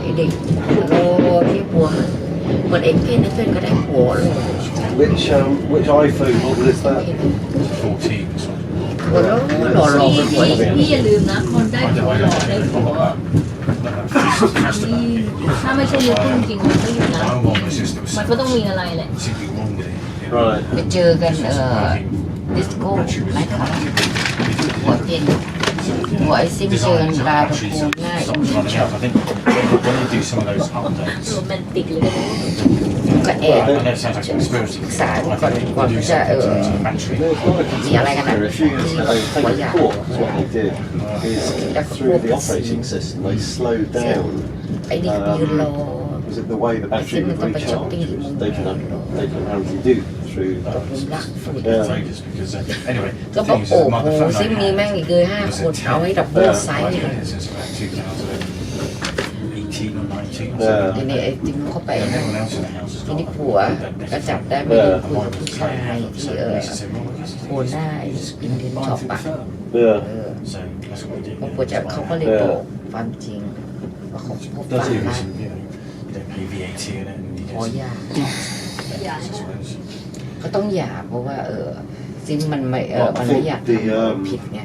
ไอ้เด็กโอ้ที่ผัวเหมือนเอ็กเพนเพื่อนก็ได้ผัวเลย Which iPhone model is that? 14 or something. ผัวแล้วหล่อๆสวย พี่อย่าลืมนะคนได้ผัวหล่อได้ผัวถ้าไม่ใช่นิ้วกุ้งจริงมันก็อยู่นะ My one was just, there was มันก็ต้องมีอะไรแหละ something wrong with it. Right. ไปเจอกันดิสโก้ไลฟ์คอนหัวเตียนหัวไอซิมเจอกันลาตะโกนหน้า Stopped running out. I think when they do some of those updates, โรแมนติกเลย ก็แอบ I know it sounds like some conspiracy, but I think they do something to the battery. No, it's not a conspiracy. A few years ago, taking court, what they did is through the operating system, they slowed down. ไอ้นี่ก็ยืนรอ Was it the way the battery would recharge, which they can apparently do through. รักฝุ่น Outrageous because anyway, ก็ the บอก thing is, โอ้ the โห microphone ซิม I นี้ had แม่งอีกเลย5 คนเอาให้ดับเบิลไซส์ like this since about 2018 or 19. ทีนี้ไอ้จิ้มเข้าไปนะทีนี้ผัวก็จับได้ไปคุยกับผู้ชายที่โคหน้าอินเดียนช็อปปะพอผัวจับเขาก็เลยบอกความจริงว่าเขาพบปะนะขอหย่าก็ต้องหย่าเพราะว่าซิมมันไม่มันไม่อยากทำผิดไง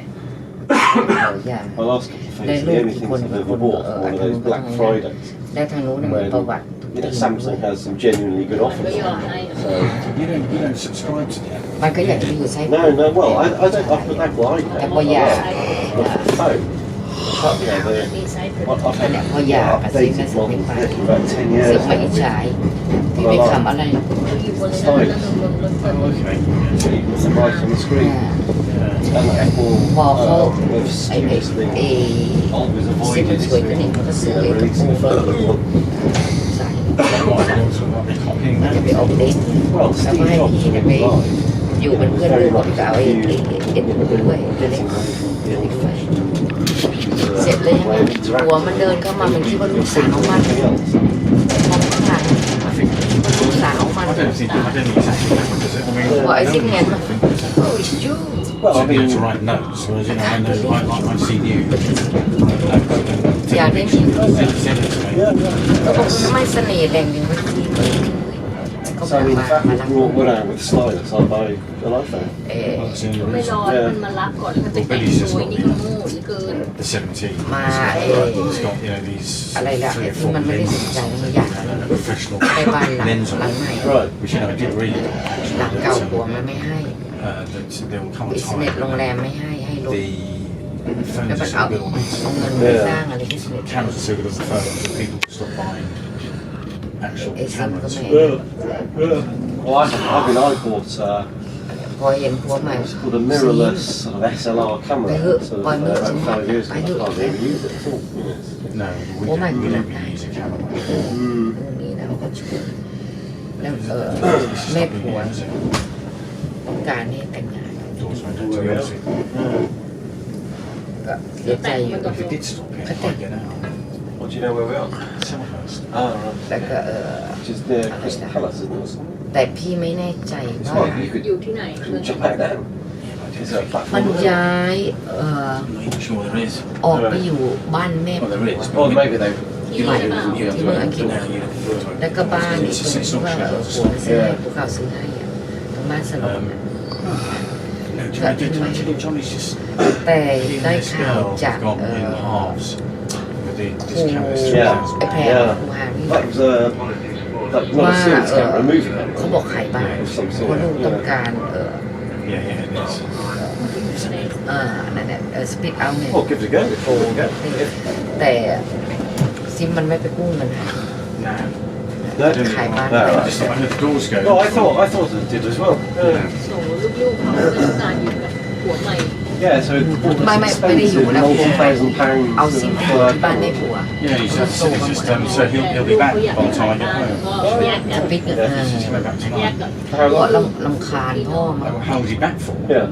ขอหย่า My last couple of ได้ things, ลู the ก only กี่ things คน I've ever bought for one of those Black Fridays. ได้ทางนู้นมีประวัติ You know, Samsung has some genuinely good offers. So, You don't subscribe to them. มันก็อยากจะไปอยู่ไซต์ no, well, I don't offer that blind. แต่พอหย่า phone. But, you know, เนี่ยพอหย่ากับซิมนั่นสิเป็นไป about 10 ซิม years. ไม่อิจฉาที่ไปทำอะไร Stylus. So you can see right on the screen. And Apple, พอเขา with ไอ้ studiously ซิม always มัน avoided สวยขึ้นอีกมันก็ซื้อ you ไอ้ know, กระโปรง releasing further. ใส่จะไปออกเดท Well, แล้ว Steve ก็ให้ Jobs พี่ was ไป alive. อยู่เป็นเพื่อนลูกหมดก็เอาไอ้ด้วยจะได้เสร็จเลยหัวมันเดินเข้ามามันคิดว่าลูกสาวมันมองข้างหลังลูกสาวมัน I don't think exactly that does it. I mean, หัวไอ้ซิมเงี้ยโอ้ยจู Well, I some people mean, to write notes, whereas I know I've seen you. อยากได้มี Send it to me. ก็บอกว่าไม่เสน่ห์แรงจริงว่าจีก็ so I mean, if มา Apple brought one out with Stylus, I'd buy an iPhone. ไม่รอให้มันมารับก่อนมันจะแต่งตัวนี่ก็โง่เหลือเกิน The 17. มา It's got, you know, these อะไรละ three ไอ้ or ที่ four มันไม่ได้ lenses, สนใจมันอยาก professional ได้บ้านหลัง lens หลัง on ใหม่ Right. which you know I did read หลัง actually. เก่าหัวมันไม่ให้ That there will come บิ a สเนส time โรงแรมไม่ให้ลด the แล้ว phones มั are นเอา so good on these. เอาเงินไปสร้างอะไรบิสเนส Cameras are so good on the phones that people stop buying actual ไอ้ซิมก็ cameras. ไม่ Well, I mean, I bought พอเห็นผัวใหม่ it's called a mirrorless sort of SLR camera. They hook Sort of, by me about to 5 years I ago. I hook can't even use it at all. You know. No, we Oh my don't God. really use a camera. นี่นะเขาก็ช่วยแล้วแม่ผัวต้องการให้แต่งงาน Daughter, I don't, to be honest with you. ก็เสียใจอยู่ If it did stop here, I'd get out. What do you know where we are? Selhurst. Oh, right. แล้วก็ Which is near Crystal Palace, isn't it? แต่พี่ไม่แน่ใจว่า Well, you could อยู่ที่ไหนเมือง jump back down. Is there a มัน platform? ย้าย I'm not even sure there is. ออกไปอยู่บ้านแม่ผัว Well, there is. Or maybe they. ที่ใหม่ที่เมืองอังกฤษแล้วก็บ้านอีกตรงที่ว่าผัวซื้อให้ภูเขาซื้อให้อะตรงบ้านสลบ No, do you know Johnny's just แต่ได้ this ข่าว girl จาก gone in halves withค this รู camera's ไอ 3,000 แพร Yeah. ครูฮารี่ That was that not ว่า a serious camera, a movie เขา camera. บอกขายบ้านเพราะลูกต้องการ Yeah, it is. นั่นแหละสปีดเอาเนี่ย Well, give it a go. Give it a go. แต่ซิมมันไม่ไปกู้เงินให้ No. ขายบ้าน No, right. Just like the doors go. No, I thought it did as well.ส่งลูกๆเขาต้องการอยู่กับผัวใหม่ Yeah, so it's ไม่ได้อยู่ expensive, แล้วผัวไป £1,000 เอาซิมไปอยู่ที่บ้านแม่ผัว Yeah, he's just so he'll be back by the time I get home. แยกกั ส น ปีด He's coming back แยก tonight. กัน How ก็ long? ลำคาญพ่อมา How was he back for? Yeah.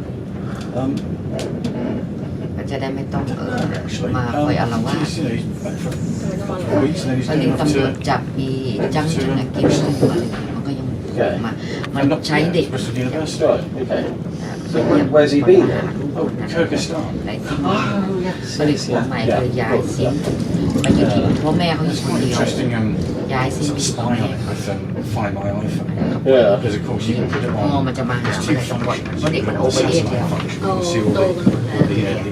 จะได้ไม่ต้อง Actually, มาคอยอาละวาด he's, you know, he's back for 4 weeks and then he's ตอน going นี้ off ตำรวจ to จับมีจังจังกินอะไรมันก็ยังโผล่มามันใช้เด็ก Bristol University. Right, okay. So where's he been? Oh, Kyrgyzstan. ในที่บริษัทใหม่ก็ย้ายซิมไปอยู่ที่พ่อแม่เขาอยู่คนเดียว Interesting ย้ายซิม sort of ที่พ่อ spy แม่ on it with Find My iPhone. Yeah. Because of course you can put it พ่อ on. มันจะมาหา There's เมื่อ two ไหร่ก็ปล่อย functions. เพราะเด็กมัน The โอเวอร์เอจ satellite แล้ว function. โต You can see all โต the กันหมดแล้ว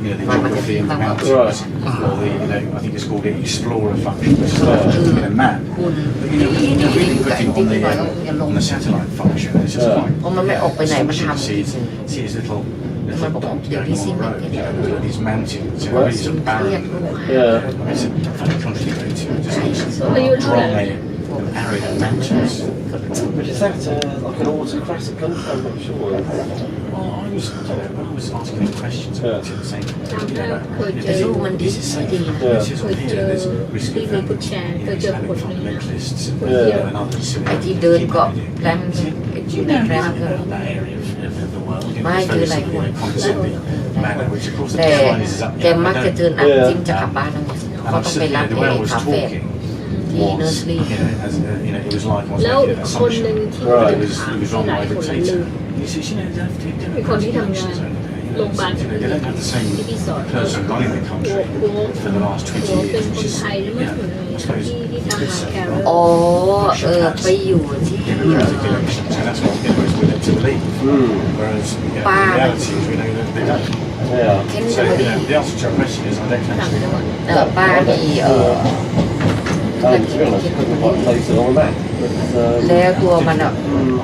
the geography and the Right. mountains, or the I think it's called the Explorer function, which is like looking at a map. คุณ But you know, when you really put it ติ๊กหน่อยก็จะลง on the satellite function, it's just quite. เพราะมันไม่ออกไปไหนมันทำ See his little Mà bảo dot điều đi going xin on the mẹ road, cái you này. know, these mountains, you know, Right. these are เครียด barren. ลูก Yeah. It's a funny country to go to, just อายุเท่าไหร่ dry and arid mountains. But is that like an autocratic country? I'm not sure. Well, I was asking him questions about it, saying, you know, เคยเจ แต่ อ ลูกมันดี is it safe? ดีนะ Yeah. This is on here, there's risk of People could share, you know, could Islamic just put- fundamentalists Yeah. and others. ไอ้ที่เดินเกาะแพรมอยู่ในแพรมก็ that area of the world. You know, ไม่ it's คือ very อะไร sort of, you know, constantly manner, which of course แต่ the Chinese is up แก here. มักจะ They เตือน don't- จิมจะกลับบ้านแล้ว And เขา I'm ต้องไป sitting รับ there, the เอ way I was คาเฟ่ talking, ที่เนอร์ส was, รี as it was like I was แล้ว making อี an กคนหนึ่ง assumption. ที่ But เป็น it was ข่าว it was ที่ wrong หลาย by คนลื dictator. ม He says, they have to do เป็นคนที่ทำงาน โรงพยาบาล they don't have the same ที่พี่สอน person running the หัว country หัว for the last 20 หัวเป็น years, ค which น is, ไทยแล้วมั้ง I suppose, ที่ทำงานแคร์ อ๋อไปอยู่ที่ in the music direction. So that's what it was with them to believe. Whereas, Ba- the reality is we know that they don't. Yeah. เคนบ So, อดี้ the answer to your question is I don't actually. ป้ามีธุรกิจ To be honest, I couldn't quite place it on the map. But, แล้วตัวมันอ่ะ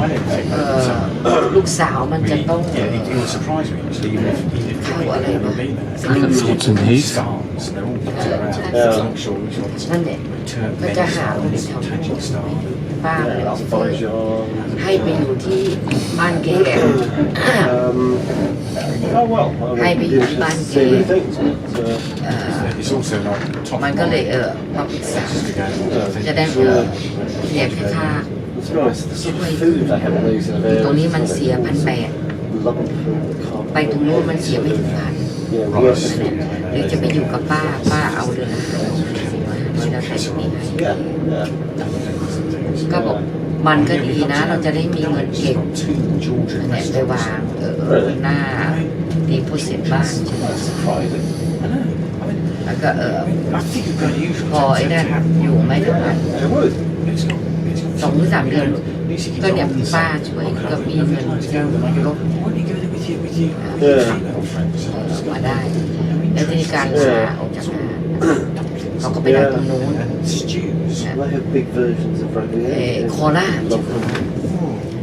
I don't think that. ลูกสาวมันจะต้อง It would surprise me actually, even if he did How think are he'd they never not? been there. Hilton Heath. Stars, they're all dotted around. Yeah. I'm not sure which ones. นั่นแหละ Turn ก็จะ many หาคน stars, แถว Tangic star. ป้าเลย yeah, ออ that's ฟเฟอร์ fine, John. ให้ไปอยู่ที่บ้านแก Oh well, I Maybe mean, you might see many be- things, but It's also like top มันก็เลยมาปรึกษา just to go. I จะ think ได้เสียค่า to be honest, the sort of food they have in these ตรงนี้มัน areas, เสีย1,800 lump ไปตรงนู้นมันเสียไม่ถึงพัน yeah, 'Cause, worse. you know, หรือจะไปอยู่กับป้าเอาเดือนละ500แล้วแต่จะมีให้ Yeah, yeah. ก็บอกมันก็ดีนะ เราจะได้มีเงินเก็บนั่นแหละไปวางหน้าดีโพสิตบ้าน That's surprising. แล้วก็ I think you've got usual พอไอ้นั่นอยู่ไม่เท่าไหร่ It would. It's not. 2 หรือ 3 เดือนก็เนี่ยป้าช่วยก็มีเงินลด Why don't you go there with you? Yeah. Female friends. มาได้ แล้วทีนี้การลาออกจากงานเขาก็ไปนั่งตรงนู้น And stews. They have big versions of rugby. โคราช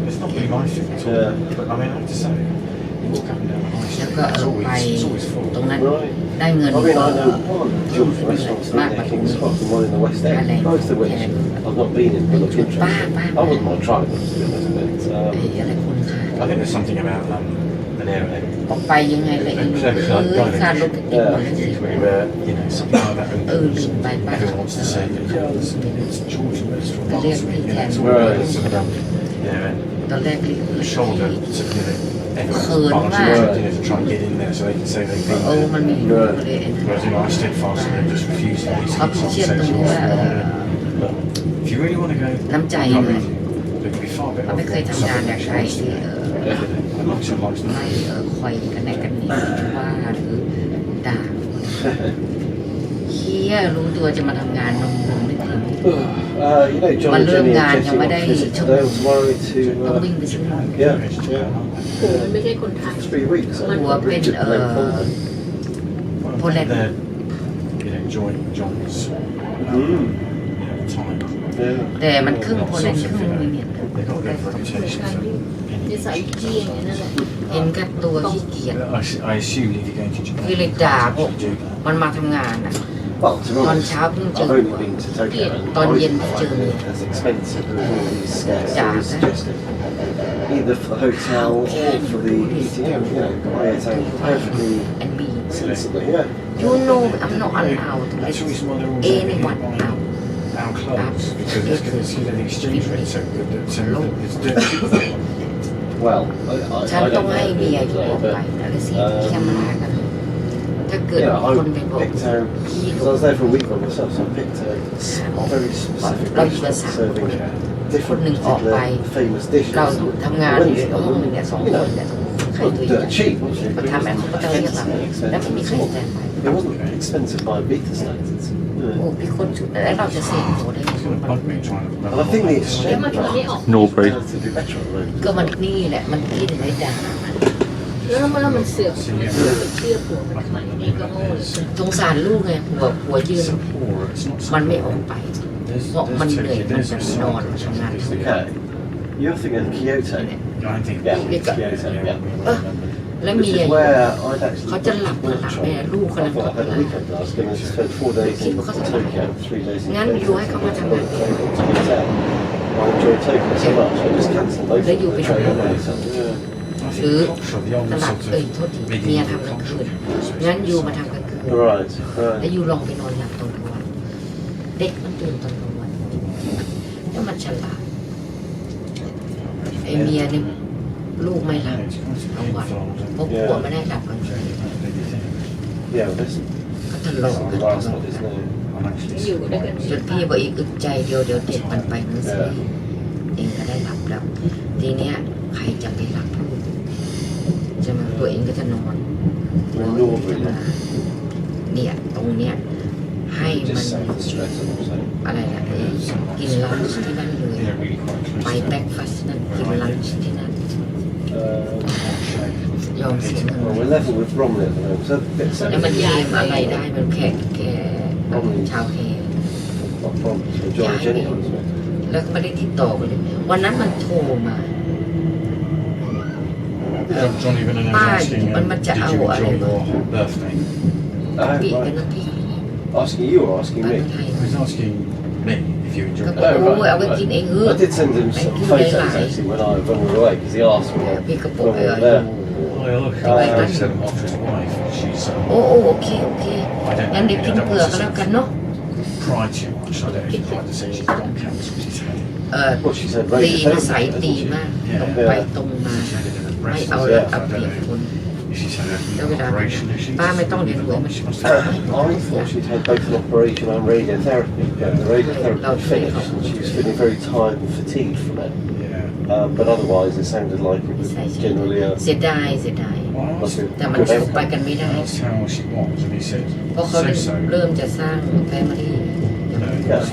It's not really my thing at all. Yeah. But I mean, I have to say, you walk up and down the high แล้ว street, ก็ it's ไป always full. ตรงนั้น Right. ได้เงิน I mean, I know one George restaurant in King's Cross and one in the West End, both of which I've not been in, but look interesting. I wouldn't mind trying them, to be honest, but อะไรคุณค่ะ I think there's something about an area. ออกไปยังไงเลยค่ารถติดมาสิ Where, you know, something like that opens,ลืมไปป้า everyone wants to say that, yeah, it's Georgian restaurant. But they're pretty You know, it's thin. all Right. sort of, you know, ตอนแรกเรียก the shoulder to, you know, everyone's Herd barging man. around, you know, to try and get in there so they can say they've been มัน there. มีอยู่เลย Whereas, you know, I steadfastly just refusing these เขาเชื่อตรงนี้ว่า If you really want to go, น้ำใจ I'm เลย with you. But it'd be far better เราไม่เคยทำงานแบบใครที่ I'm not sure much ไม่คอยกันไหนกันนี้ว่าหรือด่าเฮียรู้ตัวจะมาทำงานนมไม่ถึง you know, John and Jenny are jetting off visit today or tomorrow ต้อง to, วิ่งไปชั่วโมง yeah, ปู่มันไม่ใช่คนไทย 3 weeks. หัวเป็นโปแลนด์ They're, you know, John's Mm. you know, time. Yeah. แต่มันครึ่งโปแลนด์ครึ่งเนี่ย They've got a good reputation การ for ที่นิสัยขี้อย่างนั้นแหละ เห็นกับตัวขี้เกียจ I assume if you're going to Japan, คือเลยด่าพวก you do that. มันมาทำงานอ่ะ Well, to be ตอน honest, เช้าเพิ่งเจ I've อ only been to Tokyo and Don I Yen wouldn't chưa find nhiều. it as expensive as all these scarce Dạ, areas thế. suggested. Either for the hotel or for the eating out, you know, buy it out perfectly and me sensibly, yeah. you know I'm not allowed to That's the let reason why they're all anyone out our clothes, because it's you know, the exchange rate's so good that it's dirt cheap for them. Well, I ฉัน don't ต้องให้ know, เมียอยู่ออกไป but แล้วก็เสียแค่มากันถ้าเกิด yeah, คนไปบอก I picked out, พี่ because I was there for a week by myself, so I picked out a very specific Like restaurant the serving different Putting off by- particular famous dishes. เราอยู่ทำงาน When อยู่ you ในห้องหนึ่งเนี่ยสองคน know, เนี่ยใคร it ตัว wasn't ใหญ่ dirt cheap, was it? มา But it ทำแบบเขาก็จะเรียกเรา wasn't แล้วไม่มีใคร expensive แทนไป It wasn't expensive by beta standards. โอ้พี่คนสุดแล้วเราจะเสียโหได้ยังไง Bug me trying to. And I think the แล้วมัน exchange ทำไม่ออก rate Norbury. is relatively better at the moment. ก็มันนี่แหละมันคิดถึงไอ้ด่า แล้วมันเสือกเชื่อผัวมันทำไมนี่ก็โง่เลย สงสารลูกไงหัวยืน It's poor, it's not so มันไม่อ poor. อกไป There's- เพราะมัน there's เหนื่อย Tokyo, มัน there's นอน Osaka, ทำงาน there's ทุก the- วัน Okay. You're thinking of Kyoto. I think Yeah, Because- Kyoto, yeah. แล้ว Which เมีย is where I'd actually เขาจะหลับก็หลับแม่ลูก I กำลัง thought ต I ก had a weekend. I was going to spend 4 days in Tokyo, 3 days in งั้นอยู่ให้เขามาทำงาน I enjoyed Tokyo so much, I just cancelled both Then you'll the be train and happy. hotel. Yeah. I think Thứ, the culture of the old ตลาด sort of โทษที medieval เมียทำกลางคืน culture. งั้นอยู่มาทำกลางคืน Right, แล้ว right. อยู่ลองไปนอนหลับตอนกลางวันเด็กมันตื่นตอนกลางวันแล้วมันฉลาดไอเมียนี่ลูกไม่หลับกลางวันเพราะผัวไม่ได้หลับกลางคืน Yeah, well, this ก็ทะเลาะกัน last one, isn't it? actually อยู่ด้วยกัน จนพี่บอกอีกอึดใจเดียวเด็กมันไปเนอร์เซอรี่เองก็ได้รับแล้วทีเนี้ยใครจะไปรับลูกจะมาตัวเองก็จะนอนเนี่ยตรงเนี้ยให้มันอะไรนะกินลันช์ที่นั่นเลยไปแบล็กฟาสต์นั่นกินลันช์ที่นั่นยอมเสียเงิน We're level with Bromley at the moment, so a bit แล้วมัน second. เกมอะไรได้มันแค่ชาวแคร์ Not Bromley, so John and Jenny, wasn't it? แล้วก็ไม่ได้ติดต่อกันเลยวันนั้นมันโทรมา John even was asking did you enjoy your birthday พี่ Oh, เป็น right. นักพี่ Asking you or asking บ้าน me? ไทย he was asking me if you ก็ enjoyed บอก it โอ้ยเอาไปกินเองเออ I did send him some Thank you photos very much. actually when we were away because he asked me พี่ก็บอก when เอ we อ were there. oh yeah look Right. I sent him off to his wife she's โอ้โอเคโอเคงั้นเด็กกินเปลือกก็แล้วกันเนาะ cried too much I don't like to say she's got cancer she's had it What she said, ตี radiotherapy, นิสัย hasn't ตี she? มากตรงไปตรงมา she's had it in her ไม่ breast เอา as ละ well, เอา so I เปรียบ don't คน know if she's had แล้วเว an ลา operation if she's ป้าไม่ต้องเรียนรู้มัน she must have I thought she'd had both an operation and radiotherapy. Yeah, the radiotherapy had finished and she was feeling very tired and fatigued from it. yeah But otherwise, it sounded like it was generally a เสียดาย well I asked แต่มัน good ฉุกไป outcome. กันไม่ได้ I asked how she was and he said เพราะเขา so เริ่มจะสร้างแฟมิลี่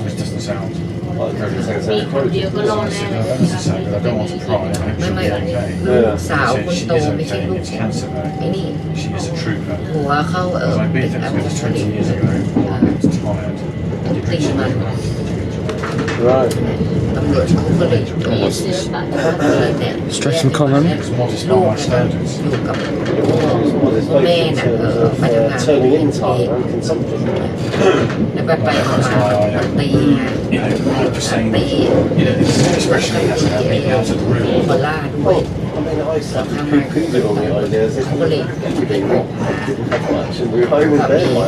it doesn't sound Like everything มี sounds คนเดียว encouraging. ก็รอด I แน่ said, no, that's the same, but I don't want to cry. I hope ไม่ she'll ไม่ be okay. ลูกสาว She คน said โต she is ไม่ใช่ okay, ลูก it's ฉัน cancer ไอ้ though. นี่ She is a trooper. หัวเขา Because I've been there this 20 years ago, I was tired. Did you reach it? Right. ตำรวจเขาก็เลย มีเสื้อปะ เนี่ย Stress and common. It's modest ลู by ก my standards. อยู่กับ Well, it's both แม่ in น่ะ terms of ไปทำงาน turning in เอ time ง and consumption. แล้วไปมาตีไง You know, I'm just saying, ตี you know, this expression he has about being out of the โค room. ล่าด้วย I mean, I started poo-pooing on the idea as if we didn't have much and we were home in bed by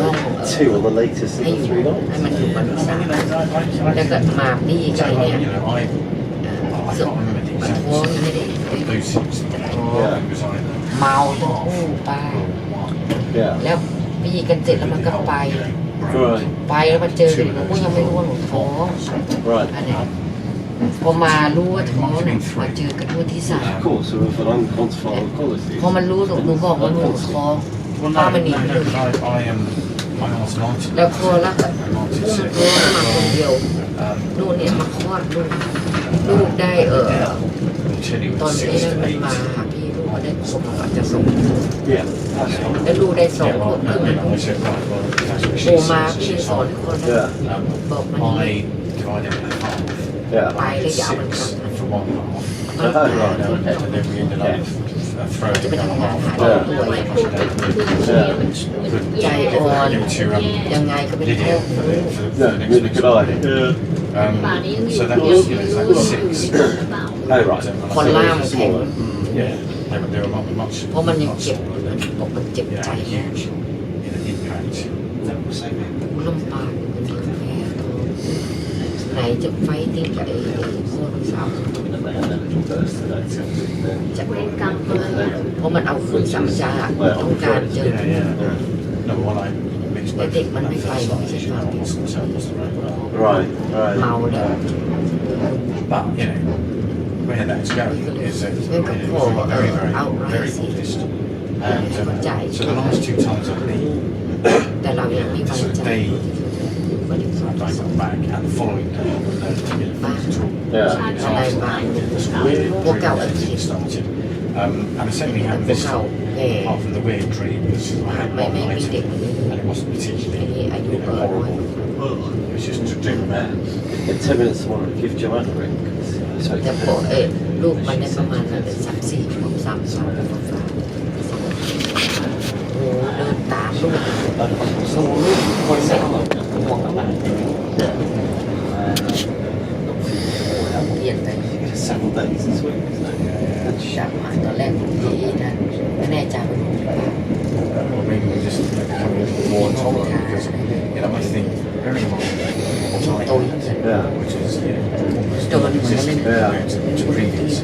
2 on the latest ให้ of อ the ยู่ 3 ให้ nights. มันอยู่วันที่สาม I แล้วก็มาพี่ใจเนี่ย you know, I สุด can't remember the มัน exact ท้องไม่ได้ Lucy's because I เมาทั้งคู่ไป Yeah. แล้วพี่กันเสร็จแล้วมันก็ไป Right. ไปแล้วมาเจอกันหนูก็ยังไม่รู้ว่าหนูท้อง Right. อันนี้พอมารู้ว่าท้องเนี่ยมาเจอกันวันที่สาม Of course, with an unquantifiable quality. พอมันรู้หนูบอกว่าหนูท้อง well, ป้า no, มันหนีไปเลย because I am arthritis. แล้วพอรักอุ้มท้องมาคนเดียวลูกเนี่ยมาคลอดลูกได้Chilly ตอน was นี้ 6 to มัน 8. มาหาพี่ลูกก็ได้ส่งอาจจะส่ง Yeah, that's fine. แล้วลูกได้ส่ง Yeah, พว well, ก no, ขึ้น I said, right, well, that's what โทร she มา says, พี่ she's สอน fine. คน Yeah. บอกมัน I divided it in half. Yeah. ไปแล้วอย่าเอามันกลับ 6 for one half. Oh, right, And okay. then we ended up throwing จะไป the ทำ other งาน half. หาตัวเอง ใจอ่อน Give it to ยังไงก็เป็น Lydia พ่อ for ลู the, ก for the, Yeah, for the next really next good one. idea. So that was, you know, that was 6. Oh, right. คนล่ามแข็ง Yeah, they were much เพราะมันยังเจ็บบอกมันเจ็บ yeah, ใจ huge impact. กูลำบากอยู่คนเดียวแพ้ไหนจะไฟติ้งกับไอ้พ่อลูกสาวจะ เวรกรรมคนละอย่าง เพราะมันเอาคืนสัมจาต้องการเจอ Yeah, yeah. No, well, I mixed both. think when That we first find time, it, she wasn't right. Right, right. เมาแล้ว But, you know, where that's going is that Then go it for, was very, very, outright. very modest. And so the last 2 times I've been, แต่เรายังไม่ไว้ใจ I got back, and the following day, I was there to get a physical. Yeah. So after that, this weird dream started. And essentially had พวก this, เขาแก่ apart from the weird dream, was I had ไม่ one ไม่มี night, เด็ก and it wasn't อัน particularly นี้อายุ you know, น้อย horrible. It was just to do that. In 10 minutes, I want to give Joanna a ring. 'Cause I แต่ spoke พอ to her. ลูกมันได้ประมาณ3-4 ชั่วโมง3 2โอ้เดินตามลูกสูลูกคนไม่ห่วงเปลี่ยนไป It's 7 days this week, isn't it? จับมาตอนแรกดีนะไม่แน่ใจว่าลูกหรือเปล่า Or maybe we just becoming more intolerant because, you know, I think very much what I tôi Yeah. which is, you know, almost Tôi vẫn non-existent muốn compared to previous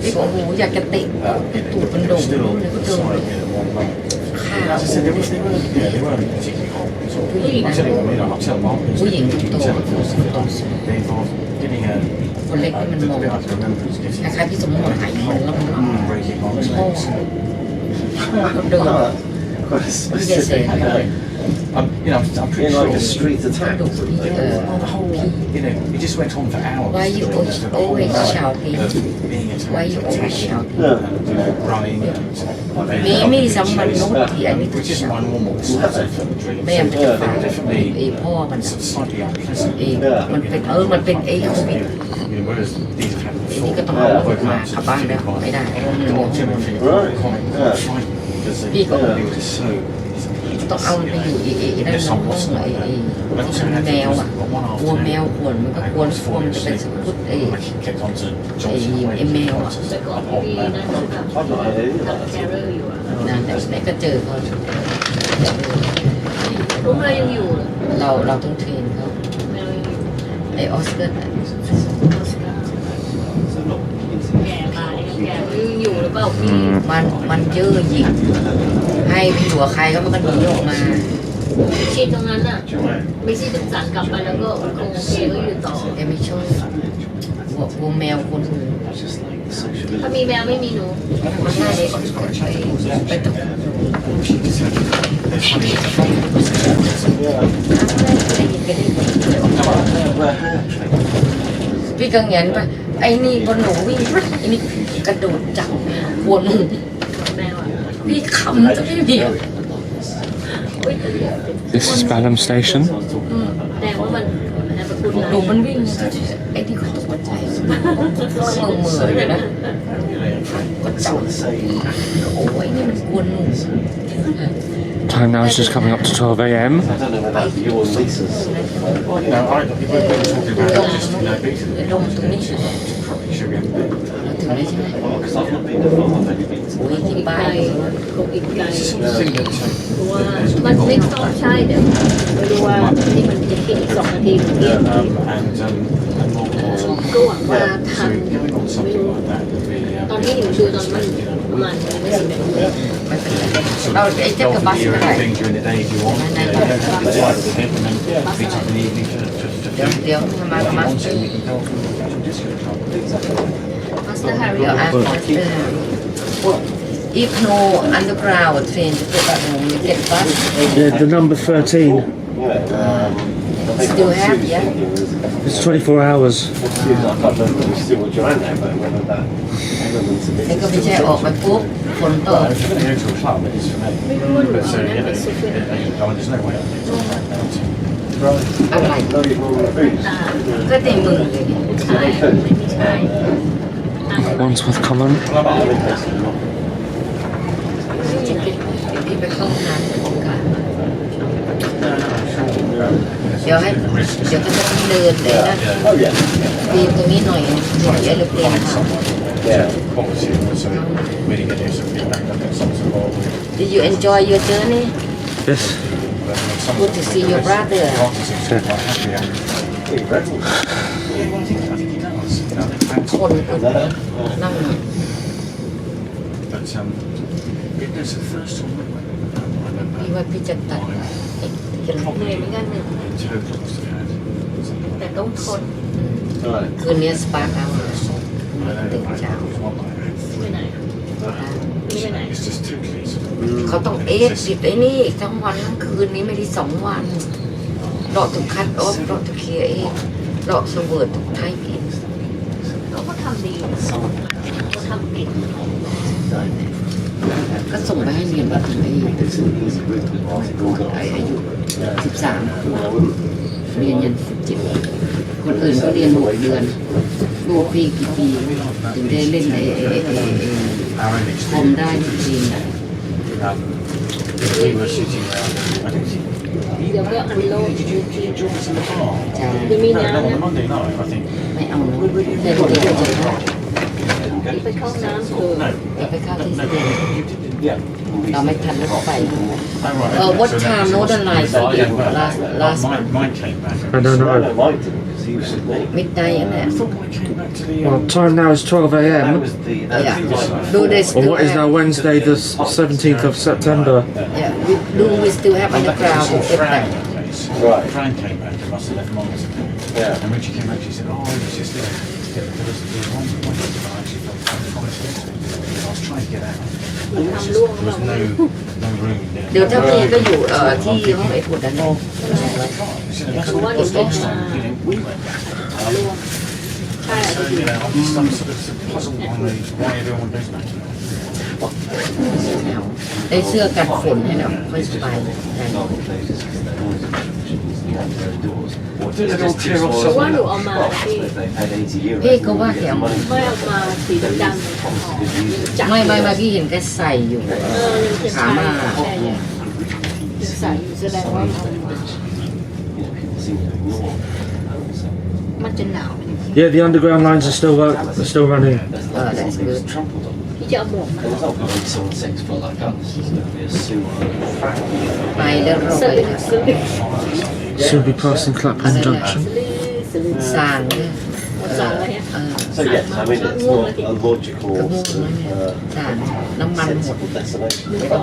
พี่ efforts. บอกโอ้อยากจะเตะ You ตูด know, มัน but โด่ง still เลยก็เจอ decided in 1 month. ใคร ข้าว As I said, they weren't particularly hot. Sort of, ผู้หญิง I'm telling you, I mean, I'll tell Mark. ผู้หญิงโต They involved getting a. คนเล็กที่มันมอง The bit I can remember is ค getting ล้ายๆพี่สมมติหายมันแล้วมันร้อง breaking on his โอ้ legs. คนเดิน Quite a พี่จะเส specific, ร็จ You know, I'm pretty in like a sure. street attack. ดุพี่ The whole, you know, it just went on for hours. Why you Just the always whole shouting? of being attacked, Why you always shouting? running, Maybe someone naughty I need to which isn't shout my normal style for the dream. แม่มันจะฟัง Definitely ไอ้พ่อมัน slightly unpleasant. มันเป็นมันเป็นไอ้โควิด You know, whereas these have happened ไอ้ before. นี่ก็ต้องเอาออกมากลับบ้านแล้วไม่ได้เพราะมัน Got Timothy quite frightened because He got- he was so. ต้องเอาไปอยู่ไอ้นั่นน้องไอ้แมวอ่ะกลัวแมวขวนมันก็กลัวกลัวมันจะเป็นสมมติไอ้ Kept on to ไอ้แมวอ่ะ แต่ก่อนที่นั่นคือแบบทำแคร์เรอร์อยู่อะ นั่นแต่ก็เจอเขา รู้ไหมยังอยู่ เราต้องเทรนเขา แมวยังอยู่ ไอ้ออสเกิร์ต แก่ตายแก่ยังอยู่หรือเปล่าพี่ มันเยอะหยิกให้ไปอยู่กับใครก็มันก็หนีออกมา ชิดตรงนั้นอ่ะไม่ใช่ถึงสั่งกลับไปแล้วก็คงโอเคก็อยู่ต่อ แกไม่ช่วยกลัวแมวคนอื่น ถ้ามีแมวไม่มีหนู มันน่าจะไปตกพี่กังเห็นปะไอ้นี่บนหนูวิ่งไอ้นี่กระโดดจับหัวหนู แมวอ่ะ พี่คำจะไม่เดียว This is Balham Station. แดงว่ามันแอบประคุณ หนูมันวิ่งไอ้นี่ก็ตกใจมือเลยนะก็จับโอ้ยนี่มันกวนหนู Time now is just coming up to 12 a.m. I don't know about your Lisa's. You know, we were talking about just, you know, beating ลงตรงนี้ probably should be a bit. เราถึงได้ใช่ไหม Because I've not been to Farm, I've only been to โอ้ยที่ อีก บ้า ไกล น คงอีกไกล It's the sort of thing that เพราะว่ามันไม่ต้องใช่เดี๋ยวไม่รู้ว่านี่มันจะคิดอีก2 นาทีถึงเที่ยง and more ก็หวังว่าทัน going on something like that would really ตอนที่หนูดูตอนมันประมาณไม่สิบนาที ไม่เป็นไรเราไอ้เจ็บกับบัสก็ได้ thing during the day if you want. You know, you don't have to drive with it and then meet up in the evening to เดี๋ยวมา if you มา want to, you can go to the actual disco club. มาสเตอร์แฮร์รี่ เดี๋ยวอาร์ตif no underground train to get back home you get bus Yeah, the number 13. still have yeah It's 24 hours. I can't remember if we still were Joanne now, but whether that element's a แล้ว bit. ก็ไม่ใช่ออกไปปุ๊บฝนตก If you're going to go to a club, it's for me. But so, yeah, there's no way I can do that now. อะไร No, you've all refused. ก็เต็มมือเลยเนี่ย ใช่ไม่ใช่ Wandsworth Common. พี่ไปเข้าห้องน้ำกันเดี๋ยวให้เดี๋ยวก็จะต้องเดินเลยนะ Oh, yeah. ปีนตรงนี้หน่อยเดี๋ยวเอโรเพลนค่ะ Yeah. Obviously, so really get here, so get back up at some sort of. Did you enjoy your journey Yes. good to see your brother Hey, Rebel. คนนั่ง But it was the first time I went. I remember พี่ว่าพี่จะตัดจะ เหนื่อยเหมือนกันหนึ่ง in total must have had something แต่ like ต้องทน Right. คืนนี้สปาร์คเอา I don't ตื่น know, เช้า it was one like that. ไปไหนไม่ไปไหน It's just totally sort of. เขาต้องติดไอ้นี่ทั้งวันทั้งคืนนี้ไม่ได้2 วันเราถูกคัดออฟเราถูกเคลียร์เองเราสเวิร์ดถูกไทยผิด เขาทำดีเขาทำเก่ง ก็ส่งไปให้เรียนว่าถึงอายุ13เรียนยัน17คนอื่นก็เรียน6 เดือนลูกพี่กี่ปีถึงได้เล่นคอมได้จริง We were shooting around. I don't think. เดี๋ยวก็อันโลด Did you join us in the bar? จ้า จะมี No, น้ำ on นะ the Monday night, I think. ไม่เอาเนาะแต่เดี๋ยวจะไป ที่ไปเข้าน้ำคือ No, จะไปเข้าที่ no, สเดีย you didn't. Yeah. เราไม่ทันแล้วก็ไป Oh, right. What So time that- Northern Lights Oh, yeah, well, last mine came back. I don't know. No, mine didn't, because he you, Sydney. midnight นั่นแหละ Well, time now is 12 That a.m. was the. Do they On still what is now have Wednesday, the 17th of September. do we still have underground Frank midnight Right. Frank came back and must have left months ago. Yeah. And when she came back, she said, "Oh, it's just there to get the one point." I actually felt quite promising. I was trying to get out. There was no room there. เดี๋ยวถ้าพี่ก็อยู่ที่ห้องไอ้ผุดนั่นเอง She said, "That's what it was last time. You know, we went." So you know, I'm just sort of puzzled why everyone goes back. ได้เสื้อกันฝนให้เราไม่สบายใจ เพราะว่าหนูเอามาที่ พี่ก็ว่าแก ไม่เอามาสีดำจับ ไม่พี่เห็นแกใส่อยู่ ยัง ขามา ใส่อยู่แสดงว่าเอามามันจะหนาว Yeah, the underground lines are still running. that's good พี่จะเอาหมวกมา ไปแล้วรอ ส ย ลึงสลึง Soon be passing Clapham Junction. สลึง สางเนี่ย สารอะไรเนี่ย So yes, I mean it's not a logical กระโมง sort แล้วเนี่ย of สางน้ำมันหมด destination. อ๋อ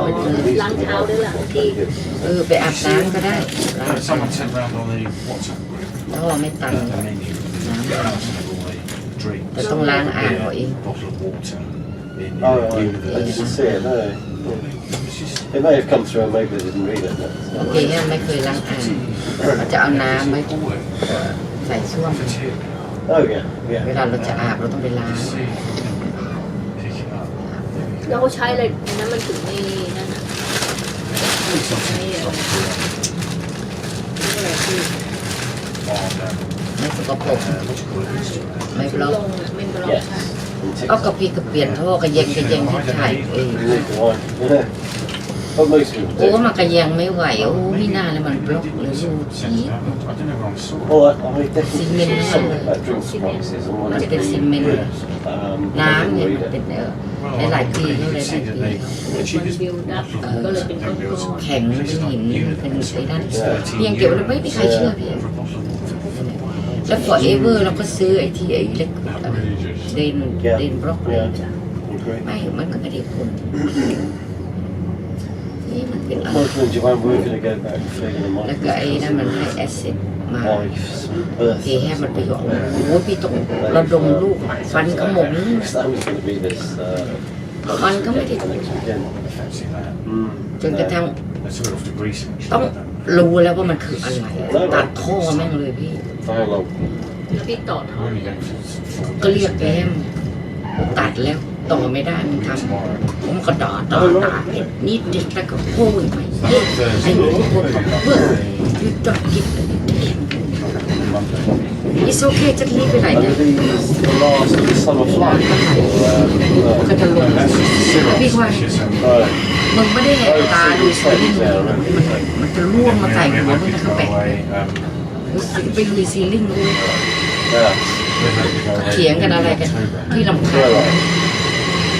ล้างเท้าด้วยล่ะที่ ไปอาบน้ำก็ได้ Someone sent round on the WhatsApp ถ้าไม่ตัน a menu. น้ำ Drink. แต่ต้องล้างอ่างเอาเอง Bottle of water. In Oh, the I didn't see it. No. It may have come through and maybe they didn't read it. โอเคเนี่ยไม่เคยล้างอ่างเราจะเอาน้ำไว้ใส่ส้วม Oh yeah, เว yeah. ลาเราจะอาบเราต้องไปล้าง แล้วเขาใช้อะไรนั้นมันถึงไม่นั่นน่ะไม่สกปรกไม่บล็อก ลงไม่บล็อก Yes. เอากระพีกระเปลี่ยนท่อกระเยงที่ถ่ายเอง Yeah. But most people โอ้ do. มันกระเยงไม่ไหวโอ้ไม่น่าเลยมันบล็อกเลยดูชี I don't know where I saw it. Well, I definitely Cement. saw something about drink spices and มัน one จะ of เป็นซีเมนต์ I น้ำเนี่ย didn't มัน read เป็น it. หลายปีเขา You เลย could หลาย see that ปี they บิวดับก็เลยเป็นก้อน แข็งเป็นหินเป็นไอ้นั่นเพียงเก็บไว้ไม่มีใครเชื่อพี่แล้ว forever เราก็ซื้อไอ้ที่ไอ้เล็กเดนบล็อกเลย Agree. ไม่มันก็ไม่ได้ผลนี่มันเป็นอะไร Michael and Joanne were going to go back and figure them แล้ว out. ก็ไอ้นั่นมันให้แอซิดมา Wife's พี่ birth. ให้มันไปหยอกโอ้พี่ต้องระดมลูกฟันขมง That was going to be this. มันก็ไม่ได้ Next weekend. Fancy that. จนกระทั่ง Let's go off to Greece. ต้องรู้แล้วว่ามันคืออะไรตัดท่อแม่งเลยพี่ For how long? แล้วพี่ต่อท้อ We're only going for ก็เรียกแกมตัดแล้วต่อไม่ได้มันทำผมก็ด่านิดเดียวแล้วก็พูดไปไอ้หนูพูดเบื่อยุดจอดกิน It's okay จะรีบไปไหน Are เนี่ย these the last of the summer flight? ก็จะลงพี่ว่า Right. มึงไม่ได้แหกตาดูสิมันจะล่วงมาใส่หัวมึงจะเข้าไปไปดูซีลิ่งดู Yeah. เถียงกันอะไรกันที่ลำคาญ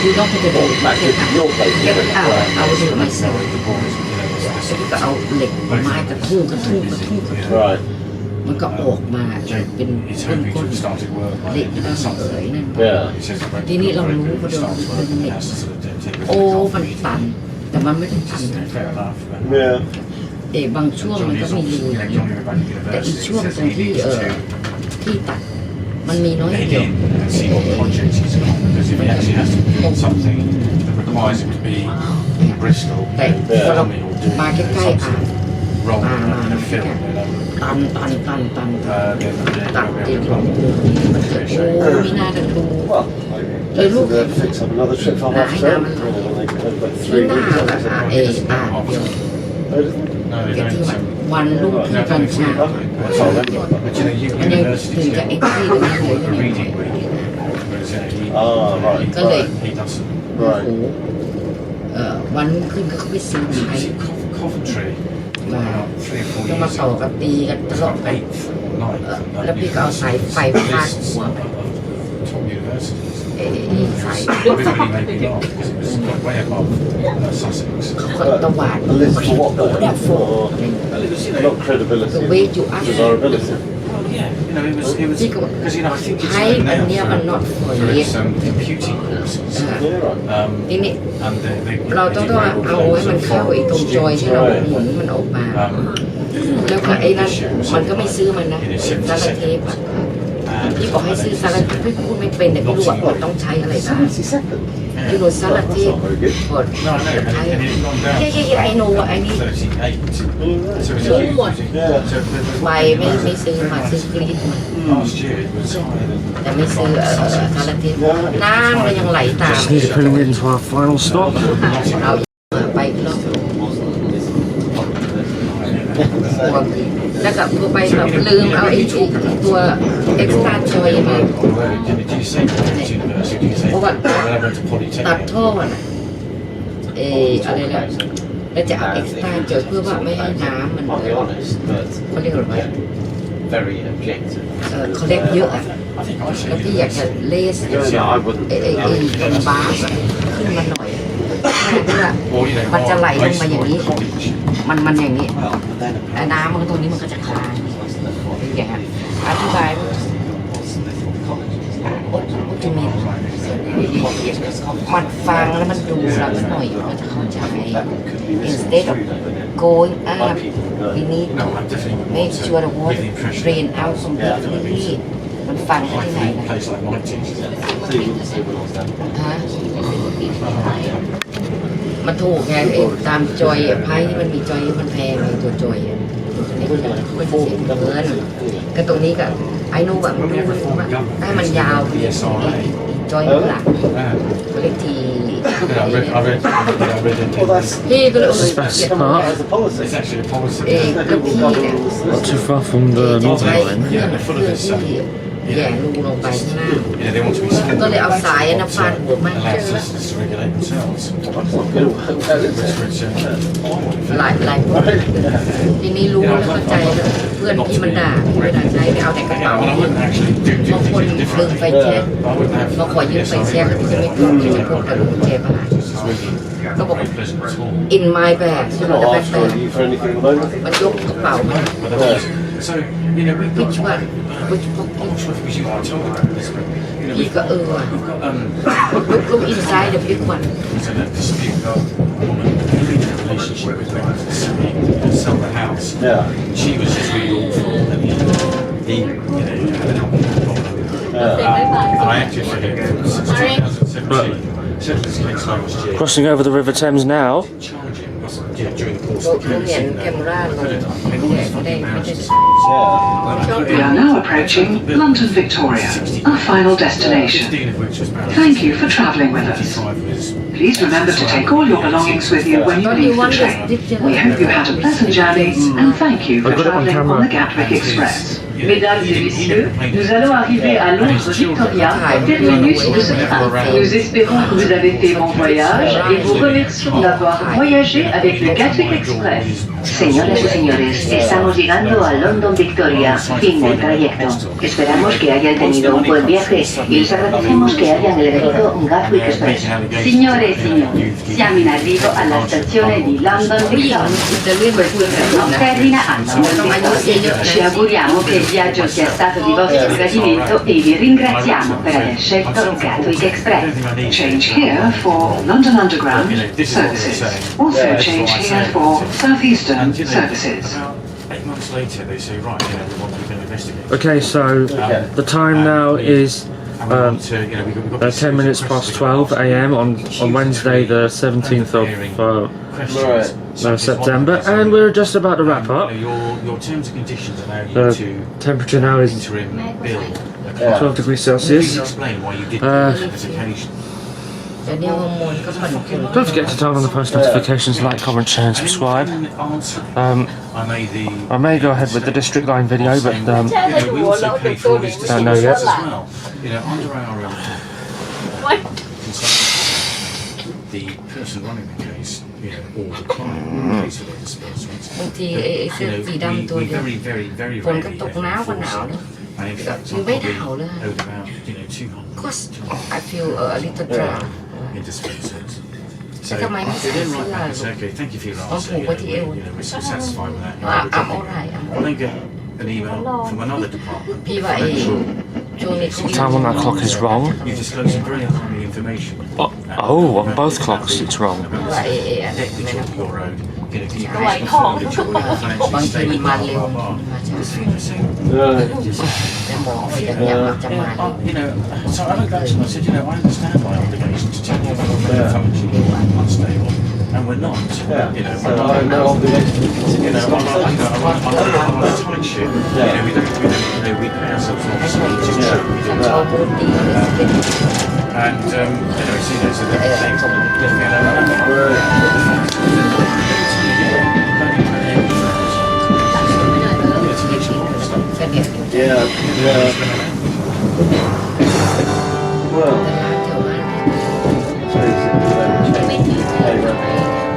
คือต้องไปจะดู Back to your place. เก็บเอาดูไม่เสร็จก็เอาเหล็กไม้กระทู้ Right. มันก็ออกมาเป็นก้นๆเหล็กนั่นเอ๋ยนั่น Yeah. ทีนี้เรารู้ว่าเราเป็นเหล็กโอ้มันตันแต่มันไม่ได้ตันนะ Yeah. แต่บางช่วงมันก็มีรูอย่างนี้แต่อีกช่วงตรงที่ที่ตัดมันมีน้อยเดียว and see what project he's got. Because if he actually has to build something that requires him to be in Bristol, แต่พอเรามาใกล้ๆอ่ะ roll in a film, ตันตัดเดียวโอ้มีหน้ากันดู Well, maybe they'll fix up another trip for half term. You know, when they had about ที่ 3 หน้า weeks. ละค่ะเดียว no, they แกที่ don't. วันรุ่งขึ้นตอนเช้า But you know, อันนี้ universities ถึงกับ get ไอ้ที่ตรงนี้เลย a reading week, whereas Ah, right. Có lệ. he doesn't. โอ้ Right. โหวันรุ่งขึ้นก็เขาไปซื้อไม้ See, Coventry, มา about 3 or 4 ต้องมา years ต่อ ago, กับตีกันตลอดไป 8th night. แล้วพี่ก็เอาสายไฟฟาดหัว Top universities. สาย Everybody made me laugh because it was like way above Sussex. เขาก็ตวาด A list for what โอ้ though? เดี๋ยวโฟ Or not credibility, The way you act. desirability. you know, it was because you know I think it's ใช้อันเนี้ยมัน not for there it is computing courses, ทีนี้ and they เราต้องเอาให้มันเข้าไอ้ตรงจอยที่เราหมุนมันออกมา แล้วก็ไอ้นั่นมันก็ไม่ซื้อมันนะซาลาเทปอะพี่บอกให้ซื้อซาลาเทปพี่พูดไม่เป็นแต่พี่รู้ว่าต้องใช้อะไรบ้างพี่รู้ซาลาเทปกดใช้ไอ้โน้ไอ้นี่ 38. So it's ซื้อหมด ใบไม่ซื้อมาซื้อกรีดมา last year it was higher than แต่ไม่ซื้อซาลาเทปน้ำมันยังไหลตาม Just need to put him into our final stop. เอาไปอีกรอบแล้วก็ตัวไปแบบลืมเอาไอ้ตัวเอ็กซ์ตร้าจอยมา Did you say Cambridge University? Did you say เพราะว่า when I went to ตัด Polytechnic? ท่อน่ะอะไรนะแล้วจะเอาเอ็กซ์ตร้าจอยเพื่อว่าไม่ให้น้ำมัน I'll be honest, but เขาเรียกอะไร very objective. เขาเล็กเยอะอ่ะแล้วพี่อยากจะเลส Yeah, I wouldn't. ไอ้บาสขึ้นมาหน่อยเพื่อมันจะไหลลงมาอย่างนี้มันอย่างนี้น้ำมันตรงนี้มันก็จะคลายอย่างนั้นอธิบายจะมีมันฟังแล้วมันดูแล้วหน่อยมันจะเข้าใจ instead of going up we need to make sure the water drain out completely มันฟังได้ที่ไหนนะ Place like my teachers. ฮะมันถูกไงไอ้ตามจอยไพ่ที่มันมีจอยมันแพงไงตัวจอยมันเสียเงินก็ตรงนี้ก็ไอ้นู้แบบมันรู้ว่าให้มันยาวจอยหลักก็เลยที I read it. พี่ก็เลย Best part. It's actually a policy. แล้วพี่เนี่ย Not too far from the ใช้ northern เค line. รื่องที่แย่รูลงไปข้างล่าง Yeah, they want to be small. ก็เลยเอาสายนะฟันหัวมัน Allow citizens to regulate themselves. Which, หลายคนทีนี้รู้แล้วเข้าใจแล้วเพื่อนพี่มันด่าพี่ไม่ด่าใช้ไปเอาแต่กระเป๋า I wouldn't actually do บางคน things ลืม differently. ไฟแช็ก I wouldn't have มาขอยืมไฟแช็กที่จะไม่พกที่จะพกแต่กุญแจบ้าน It's really ก็บอก very pleasant at all. in my bag ใช่ไหมแต่แบกแบก for anything at the moment. มันยกกระเป๋ามา But there was, so, you know, we've got, which one which pocket I'm not sure if it was you I told about this, but, you know, พี่ก็ว่ะ we've got, look inside the big one so that dispute about a woman in a relationship with them to sell the house. Yeah. She was just really awful, and he you know, had an alcohol problem. And I acted for him since 2017. Settled this case last year. Crossing over the River Thames now. Charge him, yeah, during the course ก็ of the เห็น case. แคมราลง And แด all ง his ไม่ fucking ได้ marriages. We are now approaching London Victoria, our final destination. 15 of which was married. Thank you for travelling with us. 55 was Please remember to take all your belongings with you when you leave the train. We hope you had a pleasant journey and thank you for travelling on the Gatwick Express. Mesdames et messieurs, nous allons arriver à Londres Victoria, terminus de ce train. Nous espérons que vous avez fait bon voyage et vous remercions d'avoir voyagé avec le Gatwick Express. Señoras y señores, estamos llegando a London Victoria, fin del trayecto. Esperamos que hayan tenido un buen viaje y les agradecemos que hayan elegido Gatwick Express. Signore e signori, siamo in arrivo alla stazione di London ผู้หญิง Victoria. อิตาเลียนเหมือนพูดแบบนี้ Non นะ termina a ต้องอายุ London. เยอะๆ Ci นะ auguriamo che il viaggio sia stato di vostro gradimento e vi ringraziamo per aver scelto Gatwick Express. Change here for London Underground services. Also change here for Southeastern And, you know, services. about 8 months later, they say, right, you know, we want to investigate. Okay, so the time now is And we want to, you know, we've got 10 minutes past 12 a.m. on Wednesday, the 17th of September, and we're just about to wrap up. Your terms and conditions allow you The to temperature now is interim bill. 12 degrees Please Celsius. explain why you did this occasion. แต่เนี่ยฮอร์โมนก็ปั่นคน Don't forget to turn on the post notifications, like, comment, share, and subscribe. I made the. I may go ahead with the District Line video, but you know, we also pay for all these Don't know yet. as well. You know, under our consultant, the person running the case, you know, or the client pays for their disbursements. บางทีไอ้เสื้อ You know, สีดำตัว we เดียว very ฝนก็ rarely ตก get หนาวก็ห enforced. นาวนะ And in fact, You I made probably how, lah? owed about, you know, 200 Cause I feel a little dry in disbursements. So, Come on, they then write back and say, okay, thank you for your answer. Oh, what do you- We're satisfied with that. I'm alright I'm Well, then alright get an email from another department. พี่ว่าไอ้ช่วงนี้เขา What time on that clock is wrong? You disclose some very alarming information. Oh, on both clocks it's wrong. ว่าไอ้อัน Debt นั้น which นะ on your own, you know, can you ไหวของ confirm that you're บาง financially ที stable, มา blah, เร็ว blah, blah. มาช้า It's been the same. แต่หมอไปจะเนี่ยมักจะมาเร็ว You know, so I looked back to him and I said, you know, I understand my obligation to tell you if we're financially unstable, and we're not. You know, So I have no obligation to you continue know, this I'm conversation. on a tight ship. You know, we don't, you know, we pay ourselves off, so it's just true. ชอบพูดดีเลยสิเป็น And, you know, so, you know, so they're saying something, you know, Yeah, yeah. Well,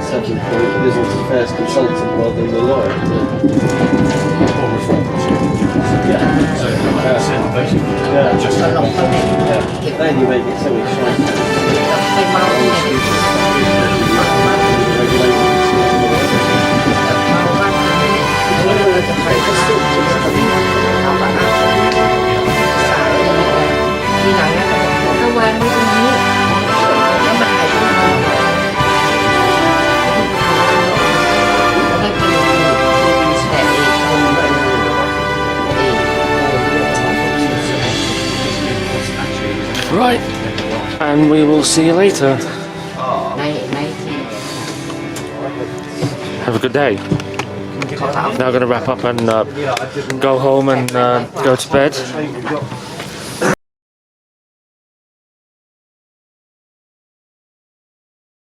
self-employed business affairs consultant rather than the lawyer. Yeah. So, like I said, basically, Yeah. just ก็ลงตำแหน่ง Yeah. Then you make it so exciting. ไปเมาที่ไหนเมาบ้านเราจะไปก็สุดเอามาอ้างทีหลังนะถ้าวางไว้ตรงนี้แล้วมันหายไปไม่เป็นแต่Right, and we will see you later. ในที่ Have a good day. เขาเอา Now going to wrap up and go home and go to bed.